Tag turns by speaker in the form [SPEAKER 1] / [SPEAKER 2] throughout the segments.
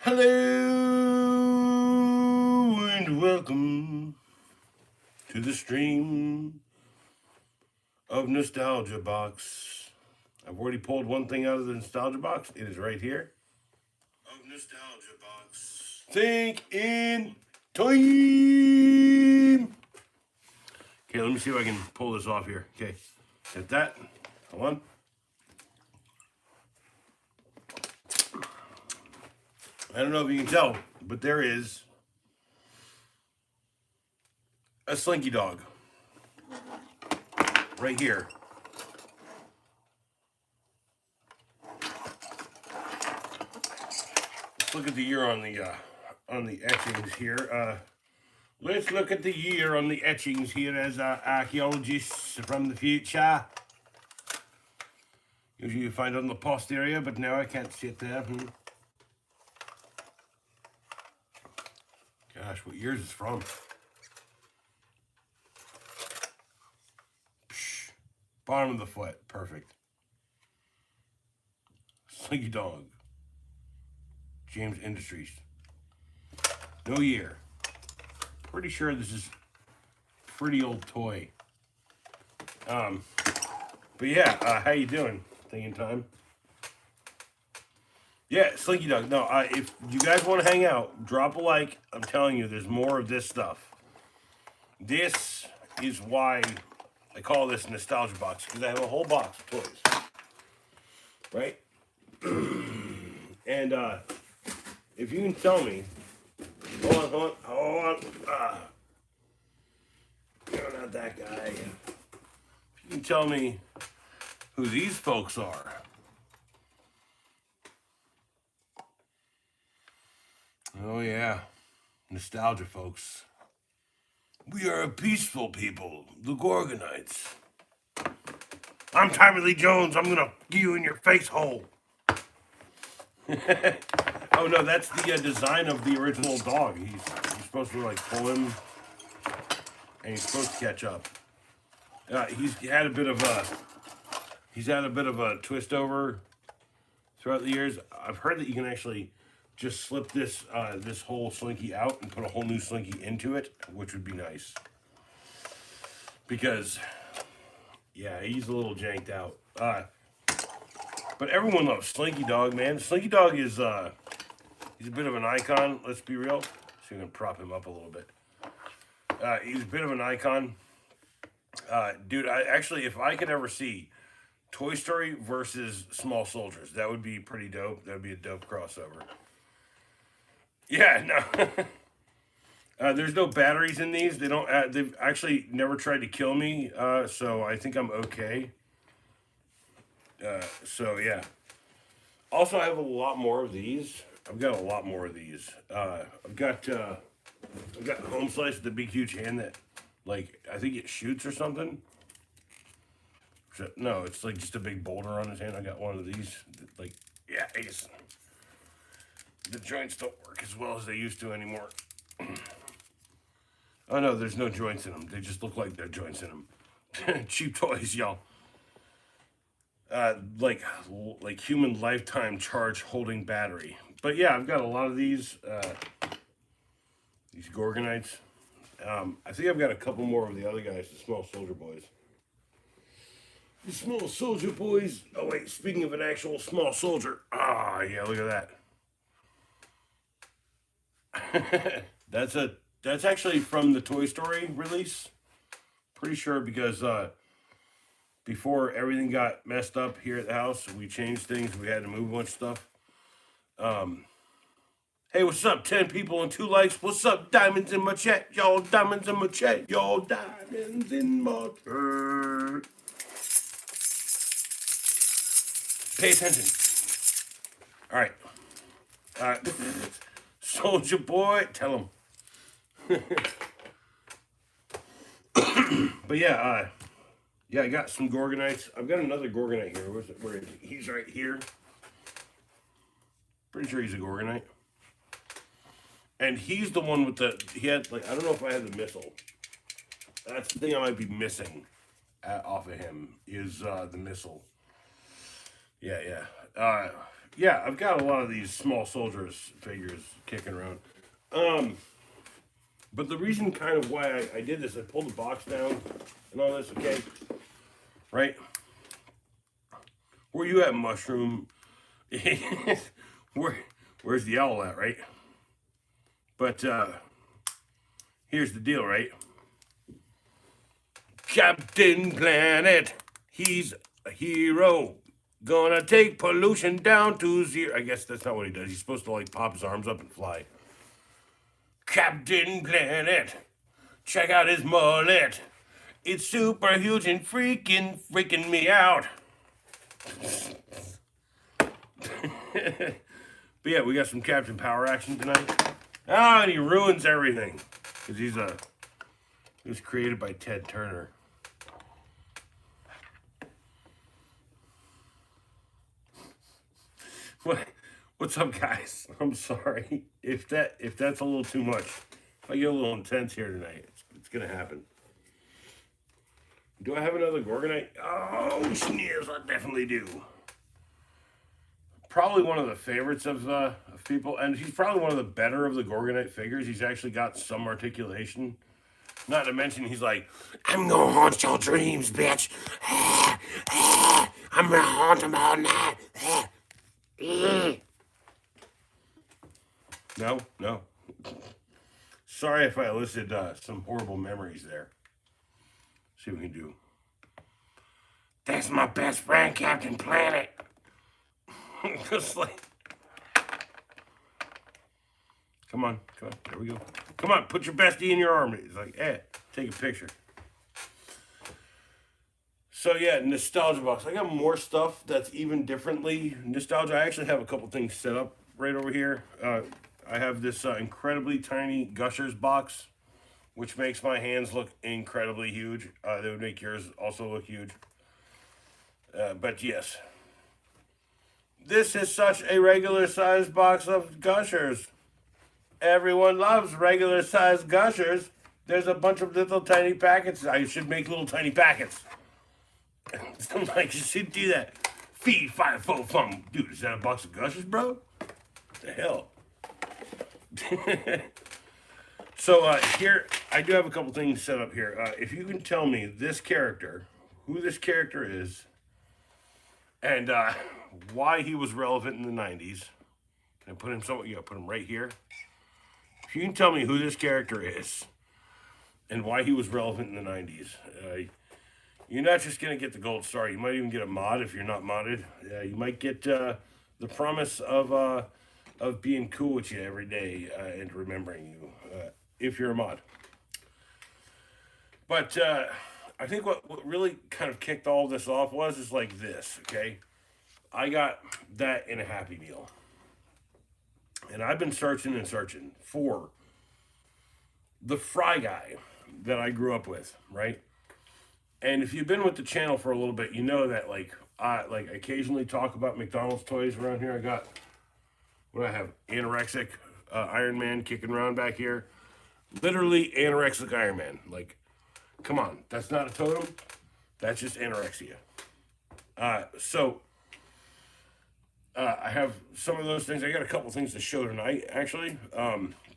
[SPEAKER 1] Hello and welcome to the stream of Nostalgia Box. I've already pulled one thing out of the Nostalgia Box. It is right here. Of Nostalgia Box. Think in time. Okay, let me see if I can pull this off here. Okay, get that. Hold on. I don't know if you can tell, but there is a Slinky Dog right here. Let's look at the year on the etchings here. Let's look at the year on the etchings here as archaeologists from the future. Usually you find it on the posterior, but now I can't see it there. Gosh, what year is this from? Psh, bottom of the foot, perfect. Slinky Dog. James Industries. No year. Pretty sure this is pretty old toy. But yeah, how you doing? Thinking time. Yeah, Slinky Dog. No, if you guys want to hang out, drop a like. I'm telling you, there's more of this stuff. This is why I call this Nostalgia Box, because I have a whole box of toys. Right? And if you can tell me, hold on. No, not that guy. If you can tell me who these folks are. Oh yeah, nostalgia, folks. We are a peaceful people, the Gorgonites. I'm Tommy Lee Jones. I'm gonna get you in your face hole. Oh no, that's the design of the original dog. He's supposed to like pull him, and he's supposed to catch up. He's had a bit of a twist over throughout the years. I've heard that you can actually just slip this this whole Slinky out and put a whole new Slinky into it, which would be nice. Because, yeah, he's a little janked out. But everyone loves Slinky Dog, man. Slinky Dog is he's a bit of an icon. Let's be real. So I'm gonna prop him up a little bit. He's a bit of an icon, dude. If I could ever see Toy Story versus Small Soldiers, that would be pretty dope. That would be a dope crossover. Yeah, no. There's no batteries in these. They don't. They've actually never tried to kill me, so I think I'm okay. So yeah. Also, I have a lot more of these. I've got a lot more of these. I've got Home Slice with the big huge hand that, like, I think it shoots or something. So, no, it's like just a big boulder on his hand. I got one of these. Like, yeah, the joints don't work as well as they used to anymore. Oh no, there's no joints in them. They just look like there are joints in them. Cheap toys, y'all. Like human lifetime charge holding battery. But yeah, I've got a lot of these Gorgonites. I think I've got a couple more of the other guys, the Small Soldier Boys. The Small Soldier Boys. Oh wait, speaking of an actual small soldier. Ah, yeah, look at that. That's actually from the Toy Story release. Pretty sure because before everything got messed up here at the house, we changed things. We had to move a bunch of stuff. Hey, what's up? 10 people and 2 likes. What's up? Diamonds in my chat. Y'all diamonds in my chat. Y'all diamonds in my chat. Pay attention. All right. Soldier Boy, tell him. But yeah, I got some Gorgonites. I've got another Gorgonite here. Where is he? He's right here. Pretty sure he's a Gorgonite. And he's the one with he had, like, I don't know if I had the missile. That's the thing I might be missing off of him, is the missile. Yeah. yeah, I've got a lot of these small soldiers figures kicking around. Um, but the reason kind of why I did this, I pulled the box down and all this, okay? Right? Where you at, Mushroom? Where's the owl at, right? But here's the deal, right? Captain Planet, he's a hero. Gonna take pollution down to zero. I guess that's not what he does. He's supposed to like pop his arms up and fly. Captain Planet, check out his mullet. It's super huge and freaking me out. But yeah, we got some Captain Power action tonight. Ah, and he ruins everything because he was created by Ted Turner. What's up, guys? I'm sorry if that's a little too much. If I get a little intense here tonight, it's gonna happen. Do I have another Gorgonite? Oh, sneers, I definitely do. Probably one of the favorites of people, and he's probably one of the better of the Gorgonite figures. He's actually got some articulation. Not to mention, he's like, I'm gonna haunt your dreams, bitch. I'm gonna haunt them all night. No. Sorry if I elicited some horrible memories there. See what we can do. That's my best friend, Captain Planet. Just like, come on, there we go. Come on, put your bestie in your arm. He's like, take a picture. So yeah, nostalgia box. I got more stuff that's even differently nostalgia. I actually have a couple things set up right over here. I have this incredibly tiny Gushers box, which makes my hands look incredibly huge. They would make yours also look huge. But yes, this is such a regular sized box of Gushers. Everyone loves regular sized Gushers. There's a bunch of little tiny packets. I should make little tiny packets. I'm like, you should do that. Feed, fire, foe, fun. Dude, is that a box of Gushers, bro? What the hell? So here, I do have a couple things set up here. If you can tell me this character, who this character is, and why he was relevant in the 90s. Can I put him somewhere? Yeah, put him right here. If you can tell me who this character is and why he was relevant in the 90s, you're not just going to get the gold star. You might even get a mod if you're not modded. You might get the promise of being cool with you every day and remembering you if you're a mod. But I think what really kind of kicked all this off is like this, okay? I got that in a Happy Meal. And I've been searching and searching for the Fry Guy that I grew up with, right? And if you've been with the channel for a little bit, you know that I occasionally talk about McDonald's toys around here. I got, what do I have? Anorexic Iron Man kicking around back here. Literally anorexic Iron Man. Like, come on, that's not a totem. That's just anorexia. I have some of those things. I got a couple things to show tonight, actually.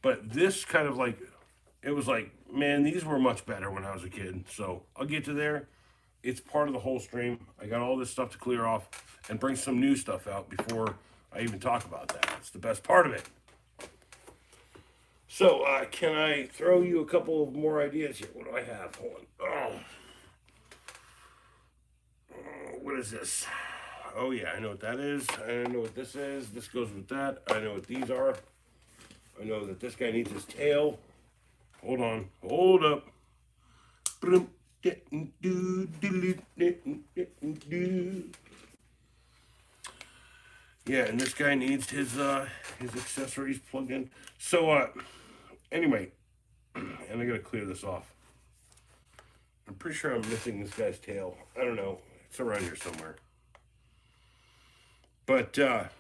[SPEAKER 1] But this kind of like, it was like, man, these were much better when I was a kid. So I'll get to there. It's part of the whole stream. I got all this stuff to clear off and bring some new stuff out before I even talk about that. It's the best part of it. So, can I throw you a couple of more ideas here? What do I have? Hold on. What is this? Oh, yeah, I know what that is. I know what this is. This goes with that. I know what these are. I know that this guy needs his tail. Hold on. Hold up. Yeah, and this guy needs his accessories plugged in. So, anyway, and I gotta clear this off. I'm pretty sure I'm missing this guy's tail. I don't know. It's around here somewhere. But if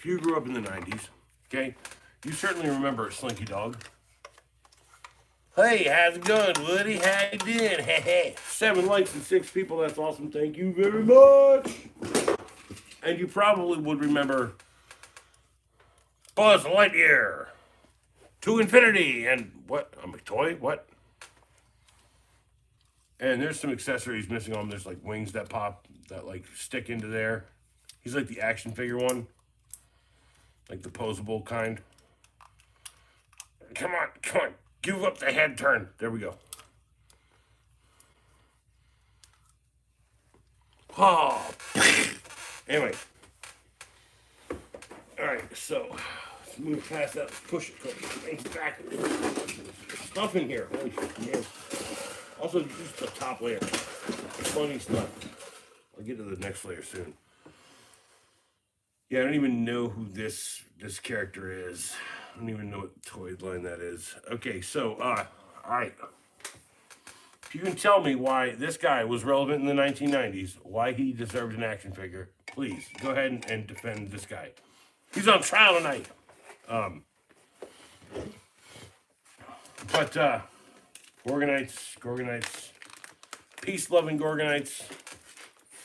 [SPEAKER 1] you grew up in the 90s, okay, you certainly remember Slinky Dog. Hey, how's it going, Woody? How you doing? Hey, 7 likes and 6 people. That's awesome. Thank you very much. And you probably would remember Buzz Lightyear to infinity and what? A McToy? What? And there's some accessories missing on. There's like wings that pop that like stick into there. He's like the action figure one, like the posable kind. Come on, come on. Give up the head turn. There we go. Oh. Anyway. Alright, so let's move past that. Let's push it. Things back. Stuff in here. Holy shit, man. Also, just the top layer. Funny stuff. I'll get to the next layer soon. Yeah, I don't even know who this character is. I don't even know what toy line that is. Okay, so, alright. If you can tell me why this guy was relevant in the 1990s, why he deserved an action figure, please go ahead and defend this guy. He's on trial tonight. But Gorgonites, peace-loving Gorgonites,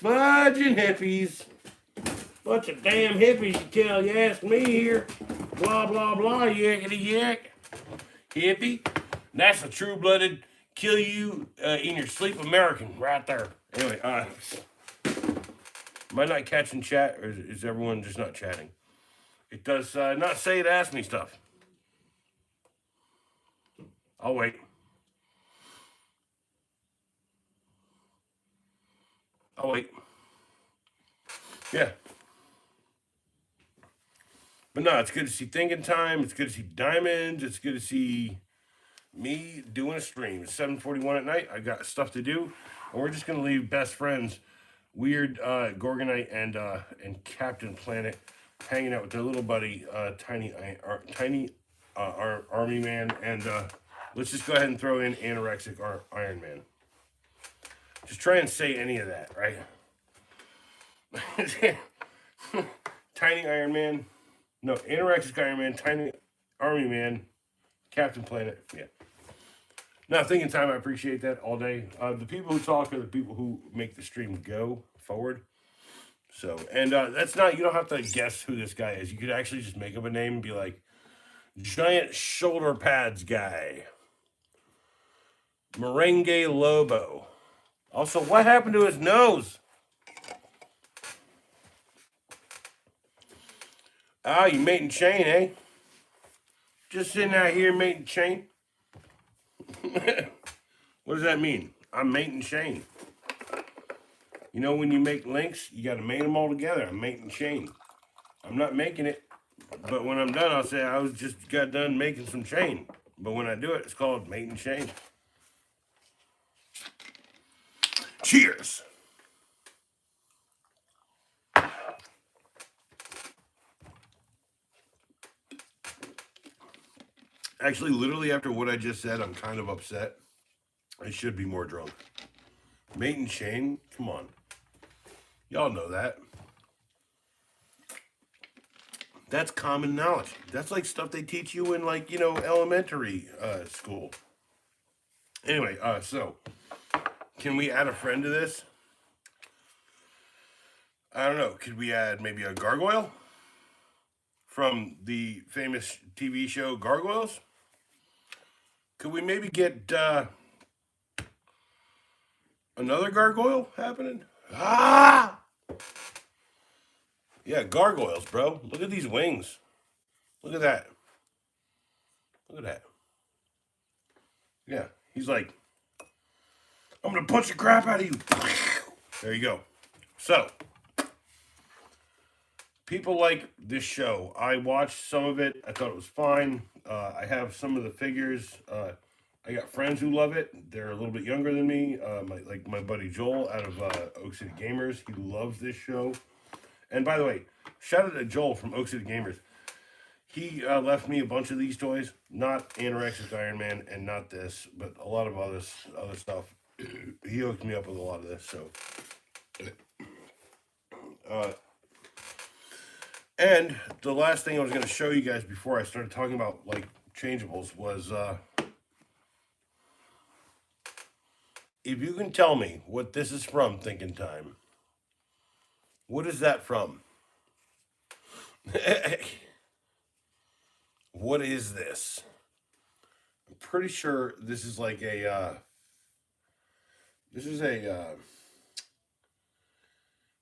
[SPEAKER 1] fudging hippies, bunch of damn hippies, you tell, you ask me here, blah, blah, blah, yakety yak, hippie. That's a true-blooded, kill you in your sleep American right there. Anyway, am I not catching chat, or is everyone just not chatting? It does not say to ask me stuff. I'll wait. I'll wait. Yeah. But no, it's good to see Thinking Time. It's good to see Diamonds. It's good to see me doing a stream. It's 7:41 at night. I got stuff to do. And we're just going to leave best friends, Weird Gorgonite and Captain Planet, hanging out with their little buddy, Tiny Army Man. And let's just go ahead and throw in Anorexic Iron Man. Just try and say any of that, right? Tiny Iron Man. No, Anorexic Iron Man, Tiny Army Man, Captain Planet. Yeah. Now, Thinking Time, I appreciate that all day. The people who talk are the people who make the stream go forward. So, and that's not, you don't have to guess who this guy is. You could actually just make up a name and be like, Giant Shoulder Pads Guy. Merengue Lobo. Also, what happened to his nose? Ah, you mating chain, eh? Just sitting out here mating chain. What does that mean? I'm mating chain. You know, when you make links, you got to mate them all together. I'm mating chain. I'm not making it, but when I'm done, I'll say I was just got done making some chain. But when I do it, it's called mating chain. Cheers. Actually, literally after what I just said, I'm kind of upset. I should be more drunk. Mate and chain? Come on. Y'all know that. That's common knowledge. That's like stuff they teach you in, like, you know, elementary school. Anyway, so can we add a friend to this? I don't know. Could we add maybe a gargoyle from the famous TV show Gargoyles? Could we maybe get another gargoyle happening? Ah! Yeah, gargoyles, bro. Look at these wings. Look at that. Look at that. Yeah, he's like, I'm going to punch the crap out of you. There you go. So, people like this show. I watched some of it. I thought it was fine. I have some of the figures. I got friends who love it. They're a little bit younger than me. My buddy Joel out of Oak City Gamers. He loves this show. And by the way, shout out to Joel from Oak City Gamers. He left me a bunch of these toys. Not Anorexic Iron Man and not this, but a lot of other stuff. He hooked me up with a lot of this. So, and the last thing I was going to show you guys before I started talking about like changeables was if you can tell me what this is from, Thinking Time. What is that from? What is this? I'm pretty sure this is like a. This is a.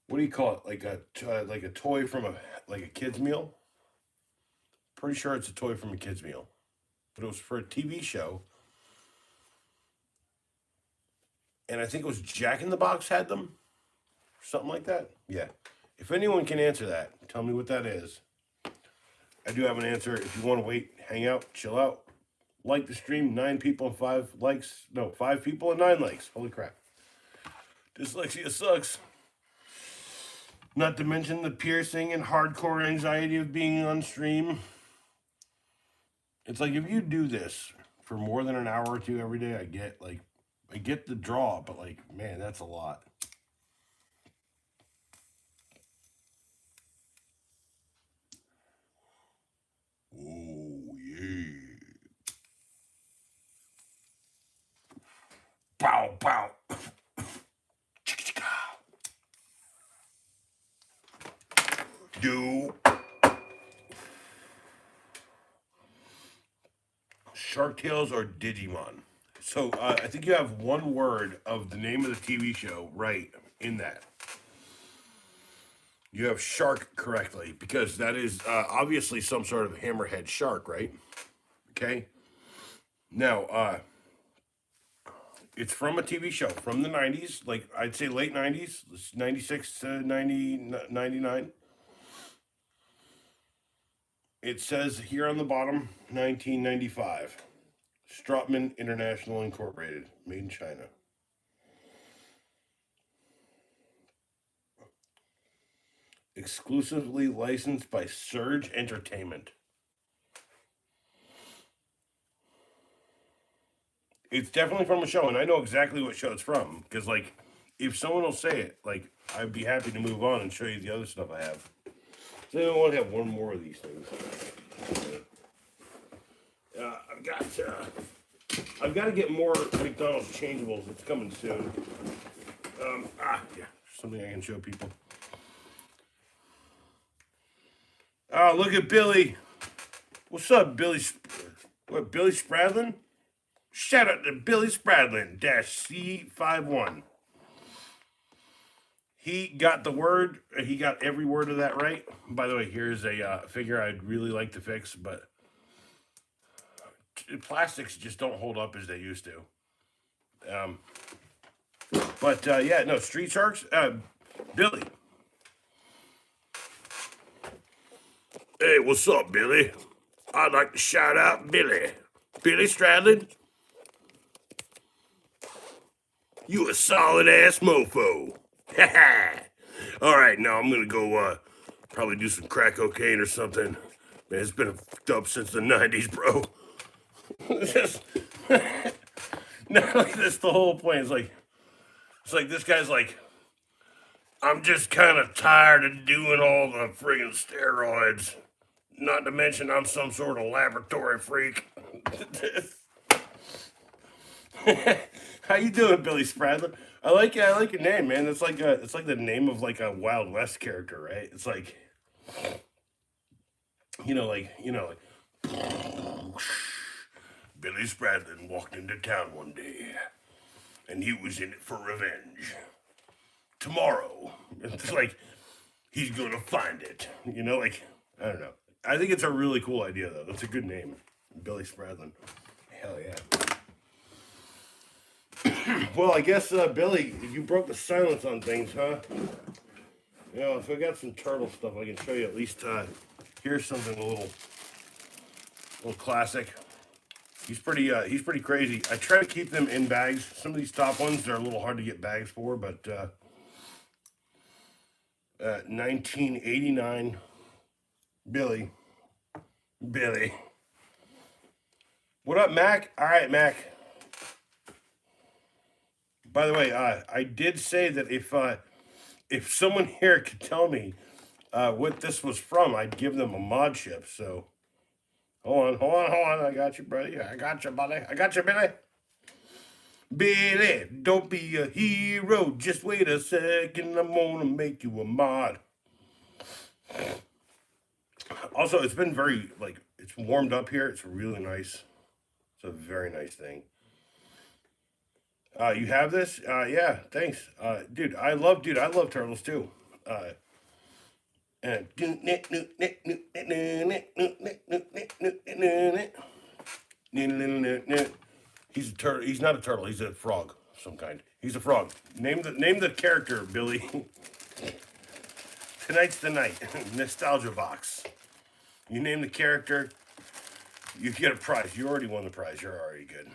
[SPEAKER 1] What do you call it? Like a toy from a kid's meal. Pretty sure it's a toy from a kid's meal, but it was for a TV show, and I think it was Jack in the Box had them, something like that. Yeah. If anyone can answer that, tell me what that is. I do have an answer. If you want to wait, hang out, chill out, like the stream. 9 people and 5 likes. No, 5 people and 9 likes. Holy crap. Dyslexia sucks. Not to mention the piercing and hardcore anxiety of being on stream. It's like if you do this for more than an hour or two every day, I get the draw, but like, man, that's a lot. Oh yeah. Bow bow. Do Shark Tales or Digimon? So I think you have one word of the name of the TV show right in that. You have shark correctly because that is obviously some sort of hammerhead shark, right? Okay. Now, it's from a TV show from the 90s, like I'd say late 90s, 96 to 90, 99. It says here on the bottom, 1995. Strotman International Incorporated, made in China. Exclusively licensed by Surge Entertainment. It's definitely from a show, and I know exactly what show it's from. Because, like, if someone will say it, like, I'd be happy to move on and show you the other stuff I have. So I want to have one more of these things. I've got to get more McDonald's changeables. It's coming soon. Yeah, something I can show people. Oh, look at Billy. What's up, Billy? What, Billy Spradlin? Shout out to Billy Spradlin, -C51. He got the word, he got every word of that right. By the way, here's a figure I'd really like to fix, but plastics just don't hold up as they used to. Yeah, no, Street Sharks, Billy. Hey, what's up, Billy? I'd like to shout out Billy. Billy Stradlin. You a solid ass mofo. All right, now I'm gonna go probably do some crack cocaine or something. Man, it's been fucked up since the 90s, bro. Just not like this. The whole point is like, it's like this guy's like, I'm just kind of tired of doing all the friggin' steroids. Not to mention I'm some sort of laboratory freak. How you doing, Billy Spradlin? I like your name, man. It's like the name of like a Wild West character, right? It's like like Billy Spradlin walked into town one day and he was in it for revenge. Tomorrow. It's like he's gonna find it. Like I don't know. I think it's a really cool idea though. That's a good name. Billy Spradlin. Hell yeah. Well, I guess, Billy, you broke the silence on things, huh? If I got some turtle stuff, I can show you at least, here's something a little classic. He's pretty crazy. I try to keep them in bags. Some of these top ones, they're a little hard to get bags for, but, 1989, Billy. What up, Mac? All right, Mac. By the way, I did say that if someone here could tell me what this was from, I'd give them a mod ship. So, hold on. I got you, buddy. I got you, Billy. Billy, don't be a hero. Just wait a second. I'm gonna make you a mod. Also, it's been very, like, it's warmed up here. It's really nice. It's a very nice thing. You have this? Yeah, thanks. Dude, I love turtles too. Uh, and he's a turtle. He's not a turtle. He's a frog of some kind. He's a frog. Name the character, Billy. Tonight's the night. Nostalgia box. You name the character, you get a prize. You already won the prize. You're already good.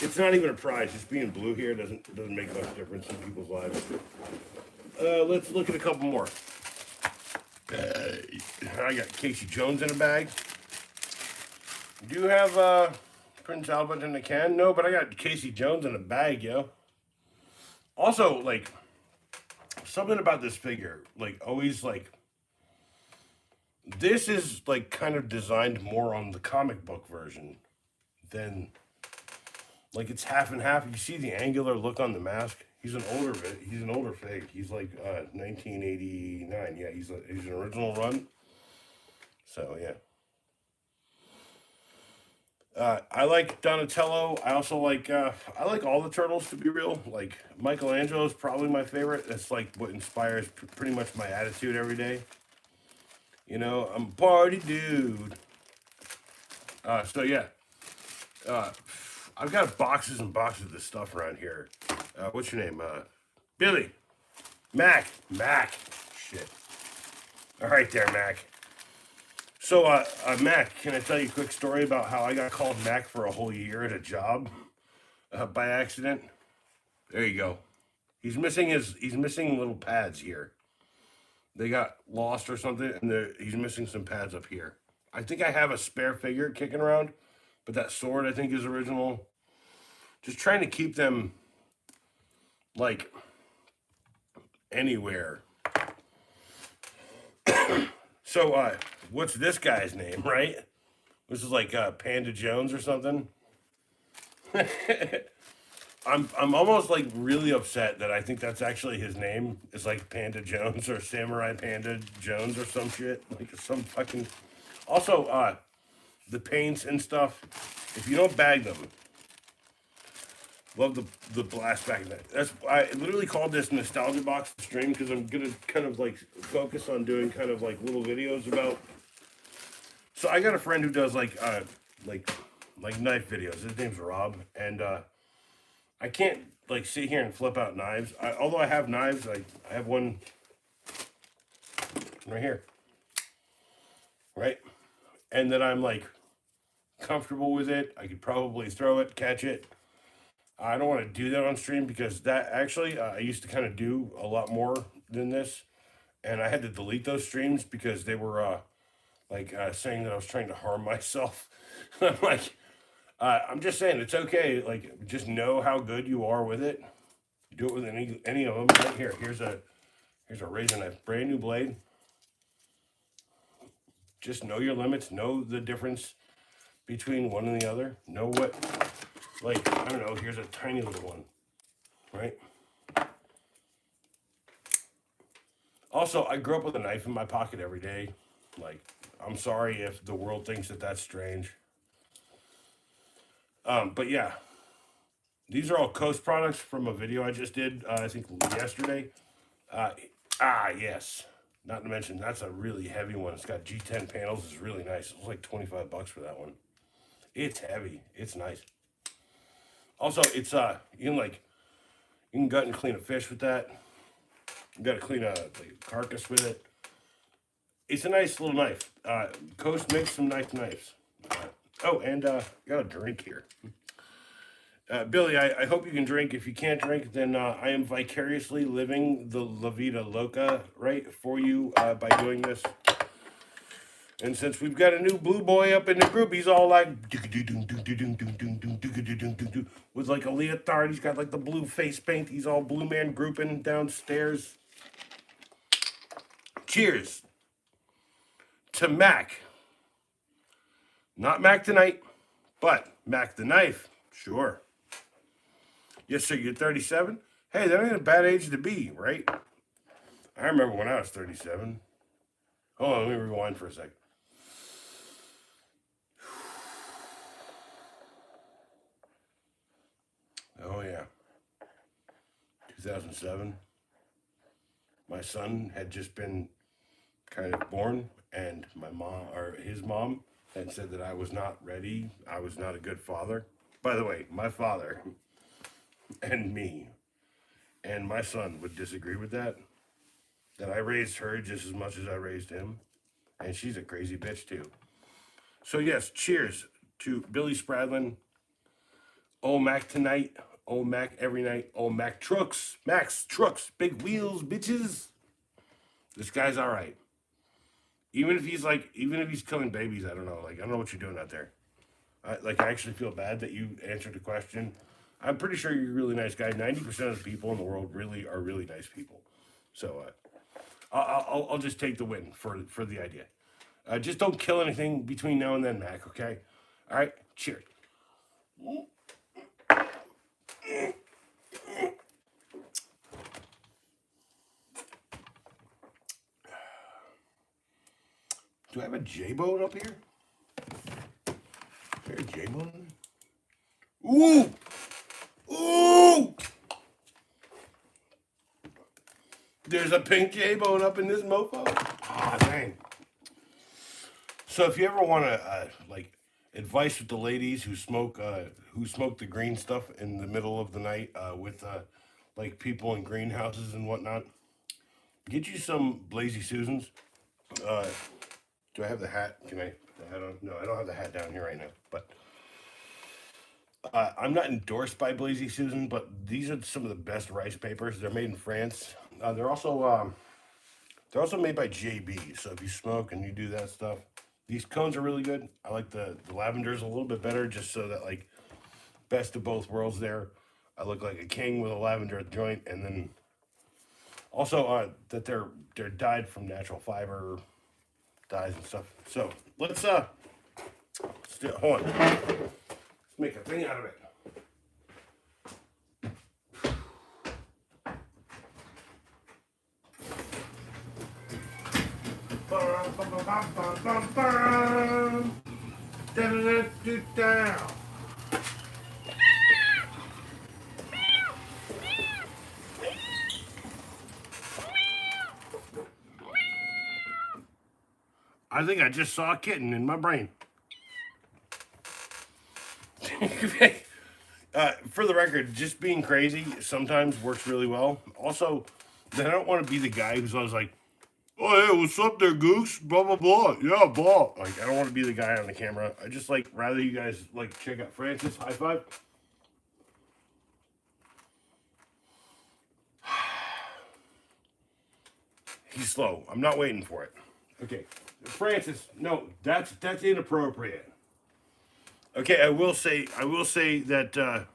[SPEAKER 1] It's not even a prize. Just being blue here doesn't make much difference in people's lives. Let's look at a couple more. I got Casey Jones in a bag. Do you have Prince Albert in a can? No, but I got Casey Jones in a bag, yo. Also, like, something about this figure, like, always, like, this is, like, kind of designed more on the comic book version than, like, it's half and half. You see the angular look on the mask. He's an older fig. He's like 1989. Yeah, he's an original run. So yeah. I like Donatello. I also like I like all the turtles, to be real. Like Michelangelo is probably my favorite. That's like what inspires pretty much my attitude every day. You know, I'm a party dude. So yeah. I've got boxes and boxes of this stuff around here. What's your name? Billy. Mac. Shit. All right there, Mac. So, Mac, can I tell you a quick story about how I got called Mac for a whole year at a job by accident? There you go. He's missing little pads here. They got lost or something, and he's missing some pads up here. I think I have a spare figure kicking around, but that sword I think is original. Just trying to keep them like anywhere. So, what's this guy's name, right? This is like Panda Jones or something. I'm almost like really upset that I think that's actually his name. It's like Panda Jones or Samurai Panda Jones or some shit. Like some fucking. Also, the paints and stuff. If you don't bag them, love the blast back. I literally called this nostalgia box stream because I'm gonna kind of like focus on doing kind of like little videos about. So I got a friend who does like knife videos. His name's Rob, and I can't like sit here and flip out knives. Although I have knives, I have one right here, right, and that I'm like comfortable with it. I could probably throw it, catch it. I don't want to do that on stream because that actually I used to kind of do a lot more than this, and I had to delete those streams because they were saying that I was trying to harm myself. I'm like, I'm just saying it's okay. Like, just know how good you are with it. Do it with any of them. Right here, here's a razor knife, brand new blade. Just know your limits. Know the difference between one and the other. Know what. Like, I don't know, here's a tiny little one, right? Also, I grew up with a knife in my pocket every day. Like, I'm sorry if the world thinks that that's strange. But yeah, these are all Coast products from a video I just did, I think yesterday. Yes. Not to mention, that's a really heavy one. It's got G10 panels. It's really nice. It was like $25 for that one. It's heavy. It's nice. Also, it's you can gut and clean a fish with that. You got to clean a carcass with it. It's a nice little knife. Coast makes some nice knives. Got a drink here. Billy, I hope you can drink. If you can't drink, then I am vicariously living the La Vida Loca right for you by doing this. And since we've got a new blue boy up in the group, he's all like with like a leotard. He's got like the blue face paint. He's all blue man grouping downstairs. Cheers to Mac. Not Mac tonight, but Mac the knife. Sure. Yes, sir. You're 37. Hey, that ain't a bad age to be, right? I I remember when I was 37. Hold on, let me rewind for a second. Oh yeah, 2007. My son had just been kind of born, and my mom or his mom had said that I was not ready. I was not a good father. By the way, my father and me and my son would disagree with that. That I raised her just as much as I raised him, and she's a crazy bitch too. So yes, cheers to Billy Spradlin. Old Mac tonight. Old Mac every night. Old Mac trucks. Max trucks. Big wheels, bitches. This guy's all right. Even if he's killing babies, I don't know. Like, I don't know what you're doing out there. I actually feel bad that you answered the question. I'm pretty sure you're a really nice guy. 90% of the people in the world really are really nice people. So I'll just take the win for the idea. Just don't kill anything between now and then, Mac. Okay. All right. Cheers. Do I have a J-bone up here? Is there a J-bone? Ooh! Ooh! There's a pink J-bone up in this mofo. Ah, dang. So if you ever want to like advice with the ladies who smoke the green stuff in the middle of the night with like people in greenhouses and whatnot, get you some Blazy Susans. Uh, do I have the hat? Can I put the hat on? No, I don't have the hat down here right now. But I'm not endorsed by Blazy Susan, but these are some of the best rice papers. They're made in France. They're also made by JB. So if you smoke and you do that stuff, these cones are really good. I like the lavenders a little bit better, just so that like best of both worlds there. I look like a king with a lavender joint, and then also that they're dyed from natural fiber dyes and stuff. So hold on. Let's make a thing out of it. I think I just saw a kitten in my brain. For the record, just being crazy sometimes works really well. Also, then I don't want to be the guy who's always like, "Oh hey, what's up there, Goose? Blah blah blah. Yeah, blah." Like I don't want to be the guy on the camera. I just like rather you guys like check out Francis. High five. He's slow. I'm not waiting for it. Okay, Francis. No, that's inappropriate. Okay, I will say that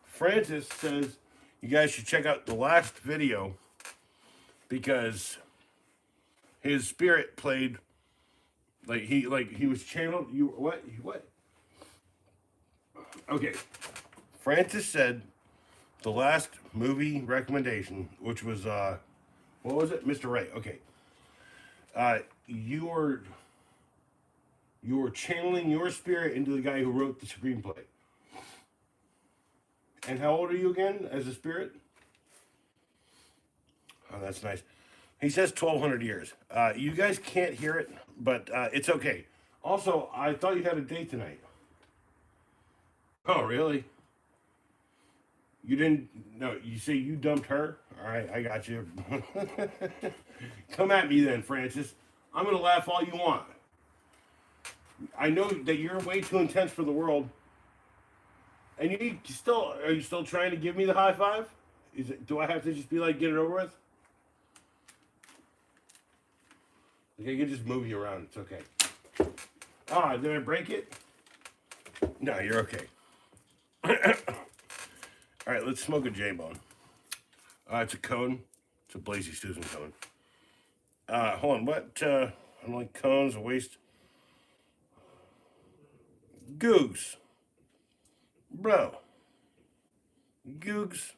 [SPEAKER 1] Francis says you guys should check out the last video because his spirit played like he was channeled. You what? Okay, Francis said the last movie recommendation, which was what was it, Mr. Right? Okay, you were channeling your spirit into the guy who wrote the screenplay. And how old are you again as a spirit? Oh, that's nice. He says 1,200 years. You guys can't hear it, but it's okay. Also, I thought you had a date tonight. Oh, really? You didn't? No, you say you dumped her? All right, I got you. Come at me then, Francis. I'm going to laugh all you want. I know that you're way too intense for the world. And are you still trying to give me the high five? Do I have to just be like, get it over with? Okay, you can just move you around. It's okay. Ah, did I break it? No, you're okay. All right, let's smoke a J-bone. It's a cone. It's a Blazy Susan cone. Hold on. What? I don't like cones. A waste. Googs. Bro. Googs.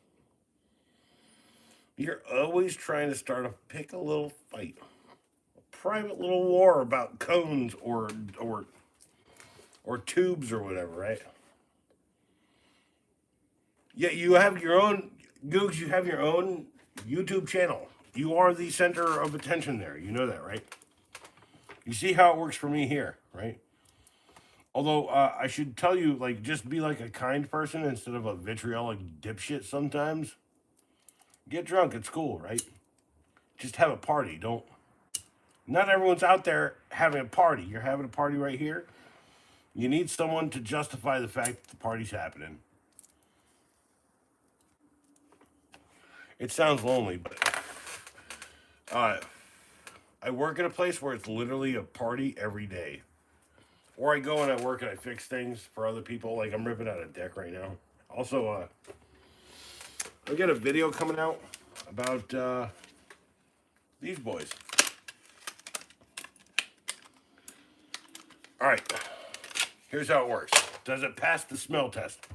[SPEAKER 1] You're always trying to pick a little fight, a private little war about cones or tubes or whatever, right? Yeah, you have your own Googs. You have your own YouTube channel. You are the center of attention there. You know that, right? You see how it works for me here, right? Although I should tell you, like, just be like a kind person instead of a vitriolic dipshit sometimes. Get drunk, it's cool, right? Just have a party. Don't. Not everyone's out there having a party. You're having a party right here. You need someone to justify the fact that the party's happening. It sounds lonely, but I work at a place where it's literally a party every day. Or I go and I work and I fix things for other people. Like I'm ripping out a deck right now. Also, I got a video coming out about these boys. All right, here's how it works. Does it pass the smell test?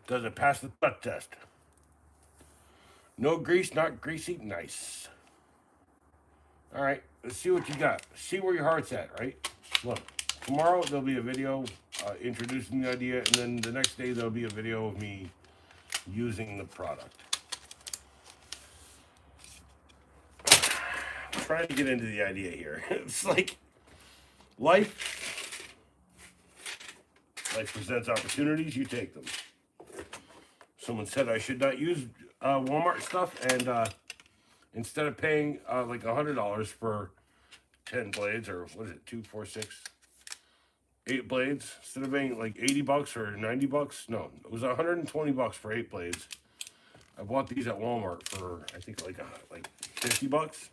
[SPEAKER 1] Does it pass the touch test? No grease, not greasy, nice. All right, let's see what you got. See where your heart's at, right? Look, tomorrow there'll be a video introducing the idea, and then the next day there'll be a video of me using the product. I'm trying to get into the idea here. It's like life presents opportunities, you take them. Someone said I should not use Walmart stuff, and instead of paying like $100 for 10 blades, or what is it, 2, 4, 6, 8 blades, instead of paying like $80 or $90, no, it was $120 for 8 blades. I bought these at Walmart for I think like $50.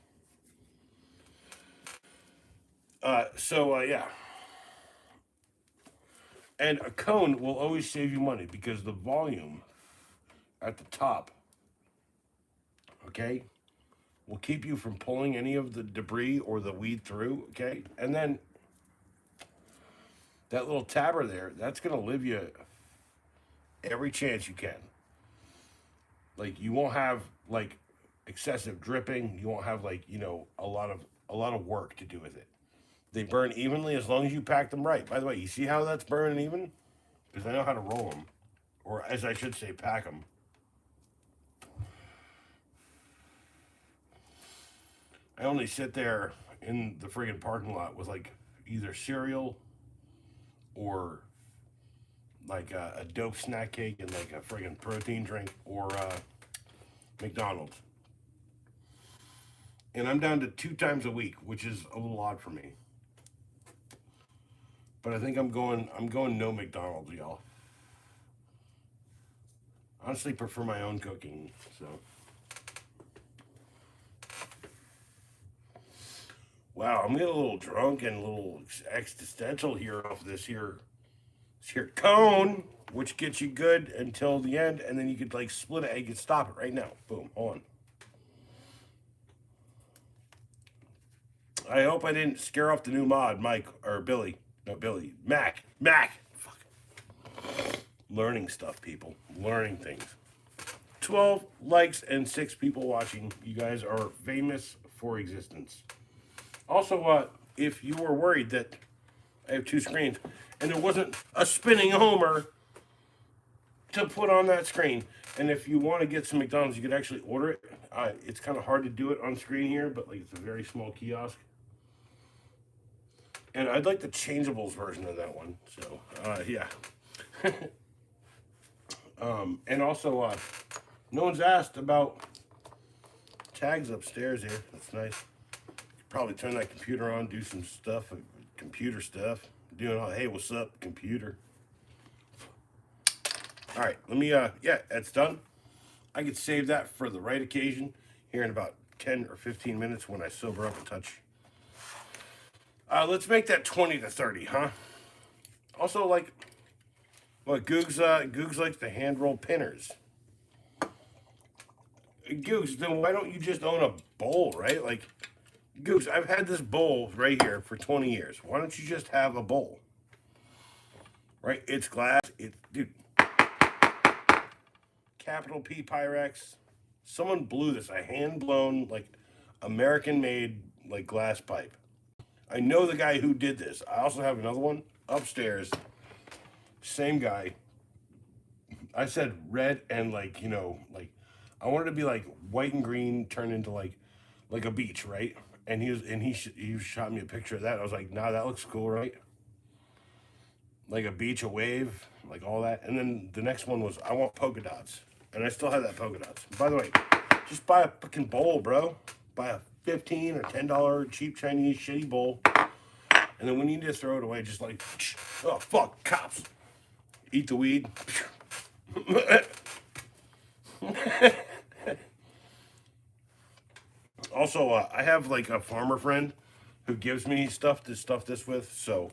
[SPEAKER 1] Yeah. And a cone will always save you money because the volume at the top, okay, will keep you from pulling any of the debris or the weed through, okay? And then that little tabber there, that's going to live you every chance you can. Like you won't have like excessive dripping, you won't have like, you know, a lot of work to do with it. They burn evenly as long as you pack them right. By the way, you see how that's burning even? Because I know how to roll them. Or as I should say, pack them. I only sit there in the friggin' parking lot with like either cereal or like a dope snack cake and like a friggin' protein drink or McDonald's. And I'm down to 2 times a week, which is a little odd for me. But I think I'm going no McDonald's, y'all. Honestly, prefer my own cooking, so. Wow, I'm getting a little drunk and a little existential here off this here cone, which gets you good until the end, and then you could like split it. You could stop it right now. Boom, on. I hope I didn't scare off the new mod, Mike or Billy. No, Billy. Mac. Fuck. Learning stuff, people. Learning things. 12 likes and 6 people watching. You guys are famous for existence. Also, if you were worried that I have 2 screens and there wasn't a spinning Homer to put on that screen, and if you want to get some McDonald's, you could actually order it. It's kind of hard to do it on screen here, but like it's a very small kiosk. And I'd like the changeables version of that one. So, yeah. And also, no one's asked about tags upstairs here. That's nice. Probably turn that computer on, do some stuff, computer stuff. Doing all, hey, what's up, computer? All right, let me, yeah, that's done. I could save that for the right occasion here in about 10 or 15 minutes when I sober up a touch. Let's make that 20 to 30, huh? Also, like, well, Googs likes the hand roll pinners. Googs, then why don't you just own a bowl, right? Like, Googs, I've had this bowl right here for 20 years. Why don't you just have a bowl? Right? It's glass. Dude. capital P Pyrex. Someone blew this. A hand blown, like American made, like glass pipe. I know the guy who did this. I also have another one upstairs. Same guy. I said red and like, you know, like I wanted to be like white and green turned into like a beach, right? And he shot me a picture of that. I was like, nah, that looks cool, right? Like a beach, a wave, like all that. And then the next one was I want polka dots. And I still have that polka dots. By the way, just buy a fucking bowl, bro. Buy a $15 or $10 cheap Chinese shitty bowl. And then when you need to throw it away, just like, oh, fuck, cops. Eat the weed. Also, I have like a farmer friend who gives me stuff to stuff this with, so.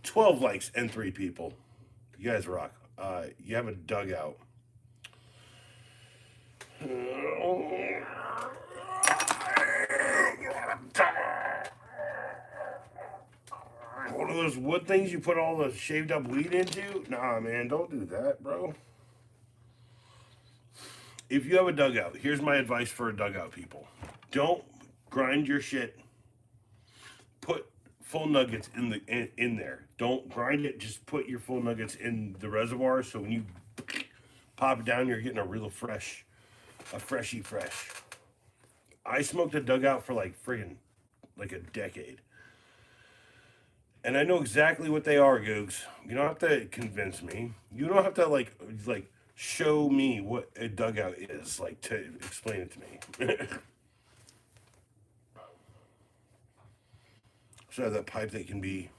[SPEAKER 1] 12 likes and 3 people. You guys rock. You have a dugout. One of those wood things you put all the shaved up weed into? Nah, man, don't do that, bro. If you have a dugout, here's my advice for a dugout, people. Don't grind your shit. Put full nuggets in there. Don't grind it. Just put your full nuggets in the reservoir. So when you pop it down, you're getting a real fresh, a freshy fresh. I smoked a dugout for like friggin' like a decade. And I know exactly what they are, Googs. You don't have to convince me. You don't have to like show me what a dugout is, like to explain it to me. So that pipe that can be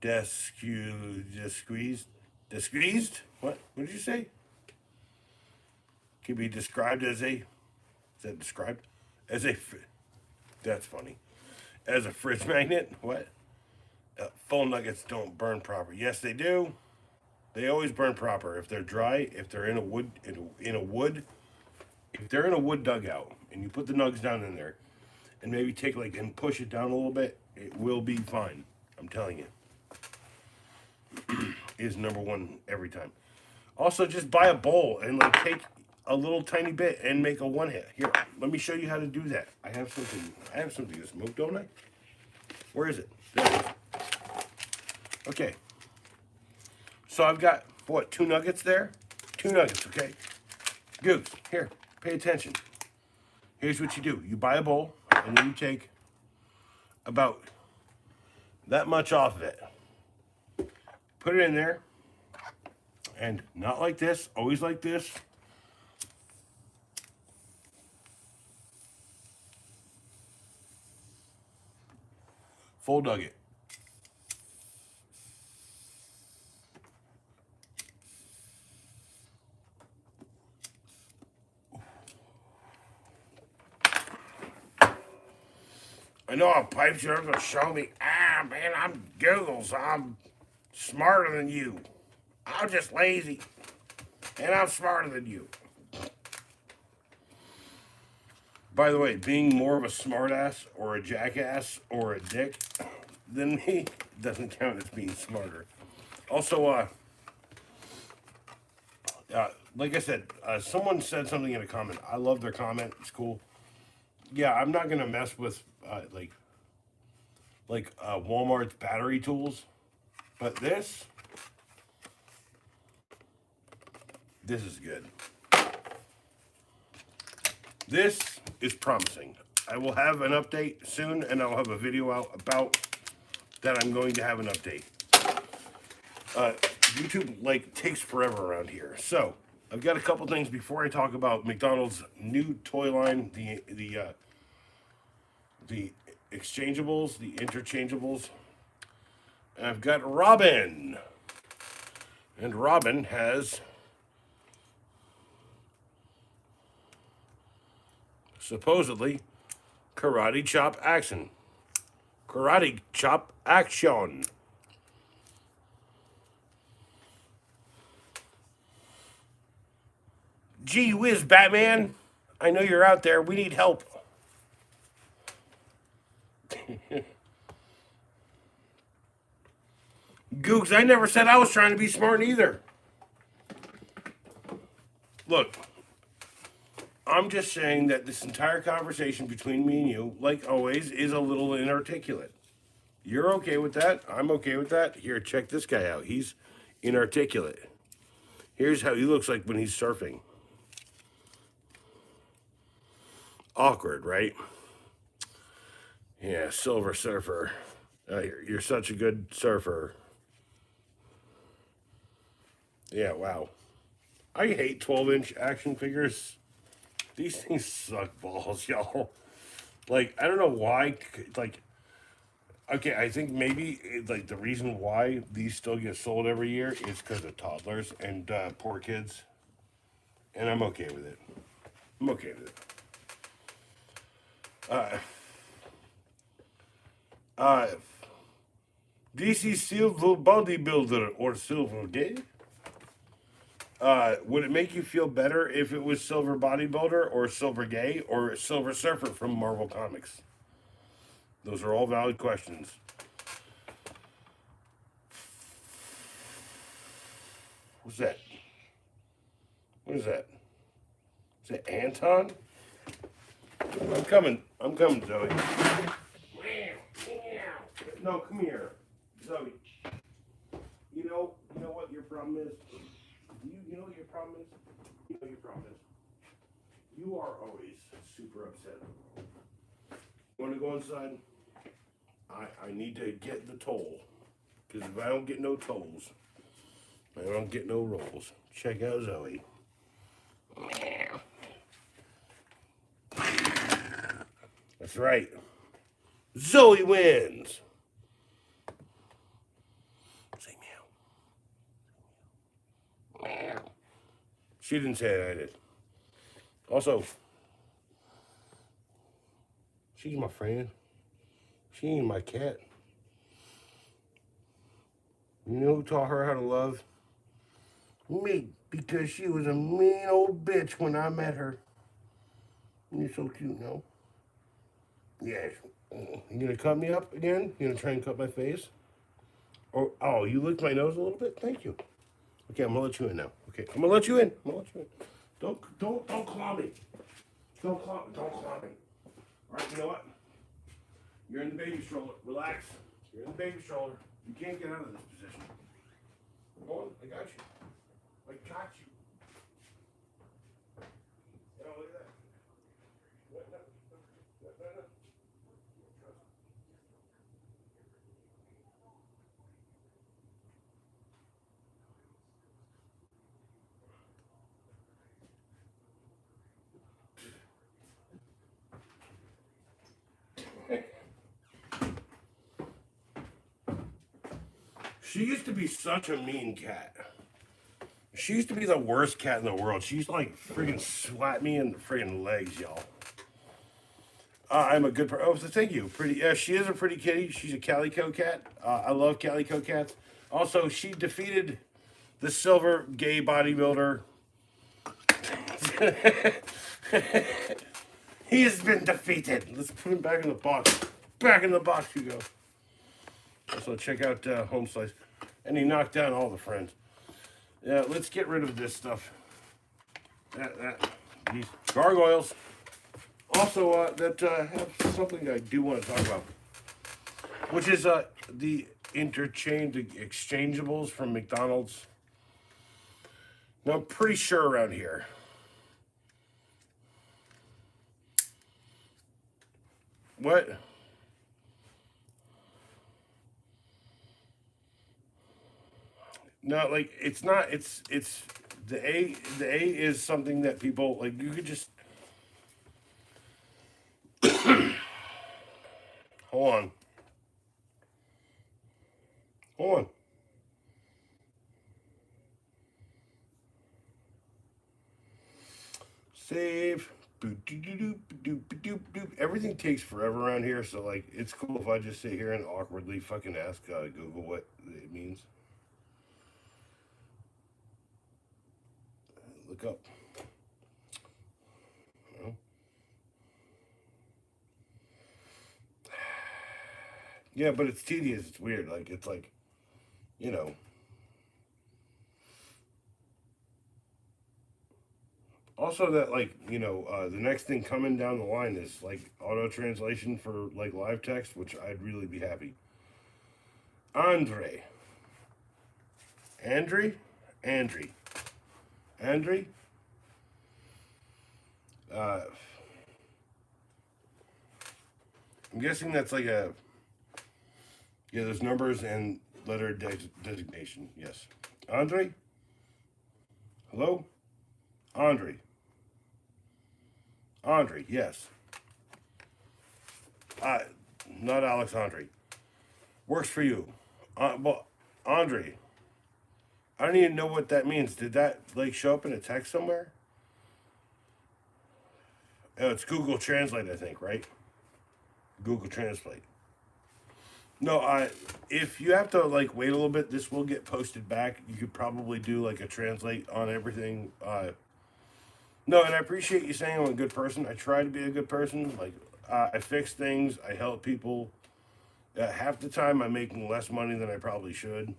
[SPEAKER 1] squeezed? What? What did you say? Can be described as a. Is that described? As a. That's funny. As a fridge magnet? What? Full nuggets don't burn proper. Yes, they do. They always burn proper. If they're dry, if they're in a wood, if they're in a wood dugout, and you put the nugs down in there, and maybe take like and push it down a little bit, it will be fine. I'm telling you. Is number one every time. Also, just buy a bowl and like take a little tiny bit and make a one hit. Here, let me show you how to do that. I have something to smoke, don't I? Where is it? There it is. Okay. So I've got what, 2 nuggets there? 2 nuggets, okay? Googs, here, pay attention. Here's what you do. You buy a bowl and then you take about that much off of it. Put it in there. And not like this, always like this. Full nugget. I know how pipes you're going to show me. Ah, man, I'm Googles. I'm smarter than you. I'm just lazy. And I'm smarter than you. By the way, being more of a smartass or a jackass or a dick than me doesn't count as being smarter. Also, like I said, someone said something in a comment. I love their comment. It's cool. Yeah, I'm not gonna mess with Walmart's battery tools, but this is good. This is promising. I will have an update soon, and I'll have a video out about that. I'm going to have an update. YouTube takes forever around here, so I've got a couple things before I talk about McDonald's new toy line, the exchangeables, the interchangeables. And I've got Robin, and Robin has supposedly karate chop action. Karate chop action. Gee whiz, Batman. I know you're out there. We need help. Googs, I never said I was trying to be smart either. Look, I'm just saying that this entire conversation between me and you, like always, is a little inarticulate. You're okay with that. I'm okay with that. Here, check this guy out. He's inarticulate. Here's how he looks like when he's surfing. Awkward, right? Yeah, Silver Surfer. You're such a good surfer. Yeah, wow. I hate 12-inch action figures. These things suck balls, y'all. Like, I don't know why. Like, okay, I think maybe like the reason why these still get sold every year is because of toddlers and poor kids, and I'm okay with it. I'm okay with it. Uh, DC Silver Bodybuilder or Silver Gay. Would it make you feel better if it was Silver Bodybuilder or Silver Gay or Silver Surfer from Marvel Comics? Those are all valid questions. What's that? What is that? Is it Anton? I'm coming. I'm coming, Zoe. No, come here. Zoe. You know what your problem is? You know what your problem is? You know what your problem is? You are always super upset. You want to go inside? I need to get the toll. Because if I don't get no tolls, I don't get no rolls. Check out Zoe. That's right. Zoe wins. Say meow. Meow. She didn't say it, I did. Also, she's my friend. She ain't my cat. You know who taught her how to love? Me, because she was a mean old bitch when I met her. You're so cute, no? Yes. You gonna cut me up again? You gonna try and cut my face? Or oh, you licked my nose a little bit? Thank you. Okay, I'm gonna let you in now. Okay, I'm gonna let you in. I'm gonna let you in. Don't claw me. Don't claw me. All right, you know what? You're in the baby stroller. Relax. You're in the baby stroller. You can't get out of this position. Come on, I got you. I got you. Oh, look at that. No. She used to be such a mean cat. She used to be the worst cat in the world. She used to like friggin' slap me in the friggin' legs, y'all. I'm a good person. Oh, so thank you. Pretty. She is a pretty kitty. She's a calico cat. I love calico cats. Also, she defeated the silver gay bodybuilder. He has been defeated. Let's put him back in the box. Back in the box you go. Also, check out Home Slice. And he knocked down all the friends. Yeah, let's get rid of this stuff. These gargoyles. Also, that have something I do want to talk about, which is the exchangeables from McDonald's. Now, I'm pretty sure around here. What? No, like it's not. It's the A. The A is something that people like. You could just hold on. Hold on. Save. Everything takes forever around here, so like it's cool if I just sit here and awkwardly fucking ask Google what it means. Look up. No. Yeah, but it's tedious. It's weird. Like it's like, you know. Also, that like the next thing coming down the line is like auto translation for like live text, which I'd really be happy. Andre, Andre, Andre, Andre. Uh, I'm guessing that's like a there's numbers and letter designation. Yes, Andre. Hello, Andre. Andre. Yes. Uh, Not Alex Andre. Works for you. Well, Andre. I don't even know what that means. Did that like show up in a text somewhere? Oh, it's Google Translate, I think, right? Google Translate. No, if you have to like wait a little bit, this will get posted back. You could probably do like a translate on everything. No, and I appreciate you saying I'm a good person. I try to be a good person. Like I fix things. I help people. Half the time, I'm making less money than I probably should.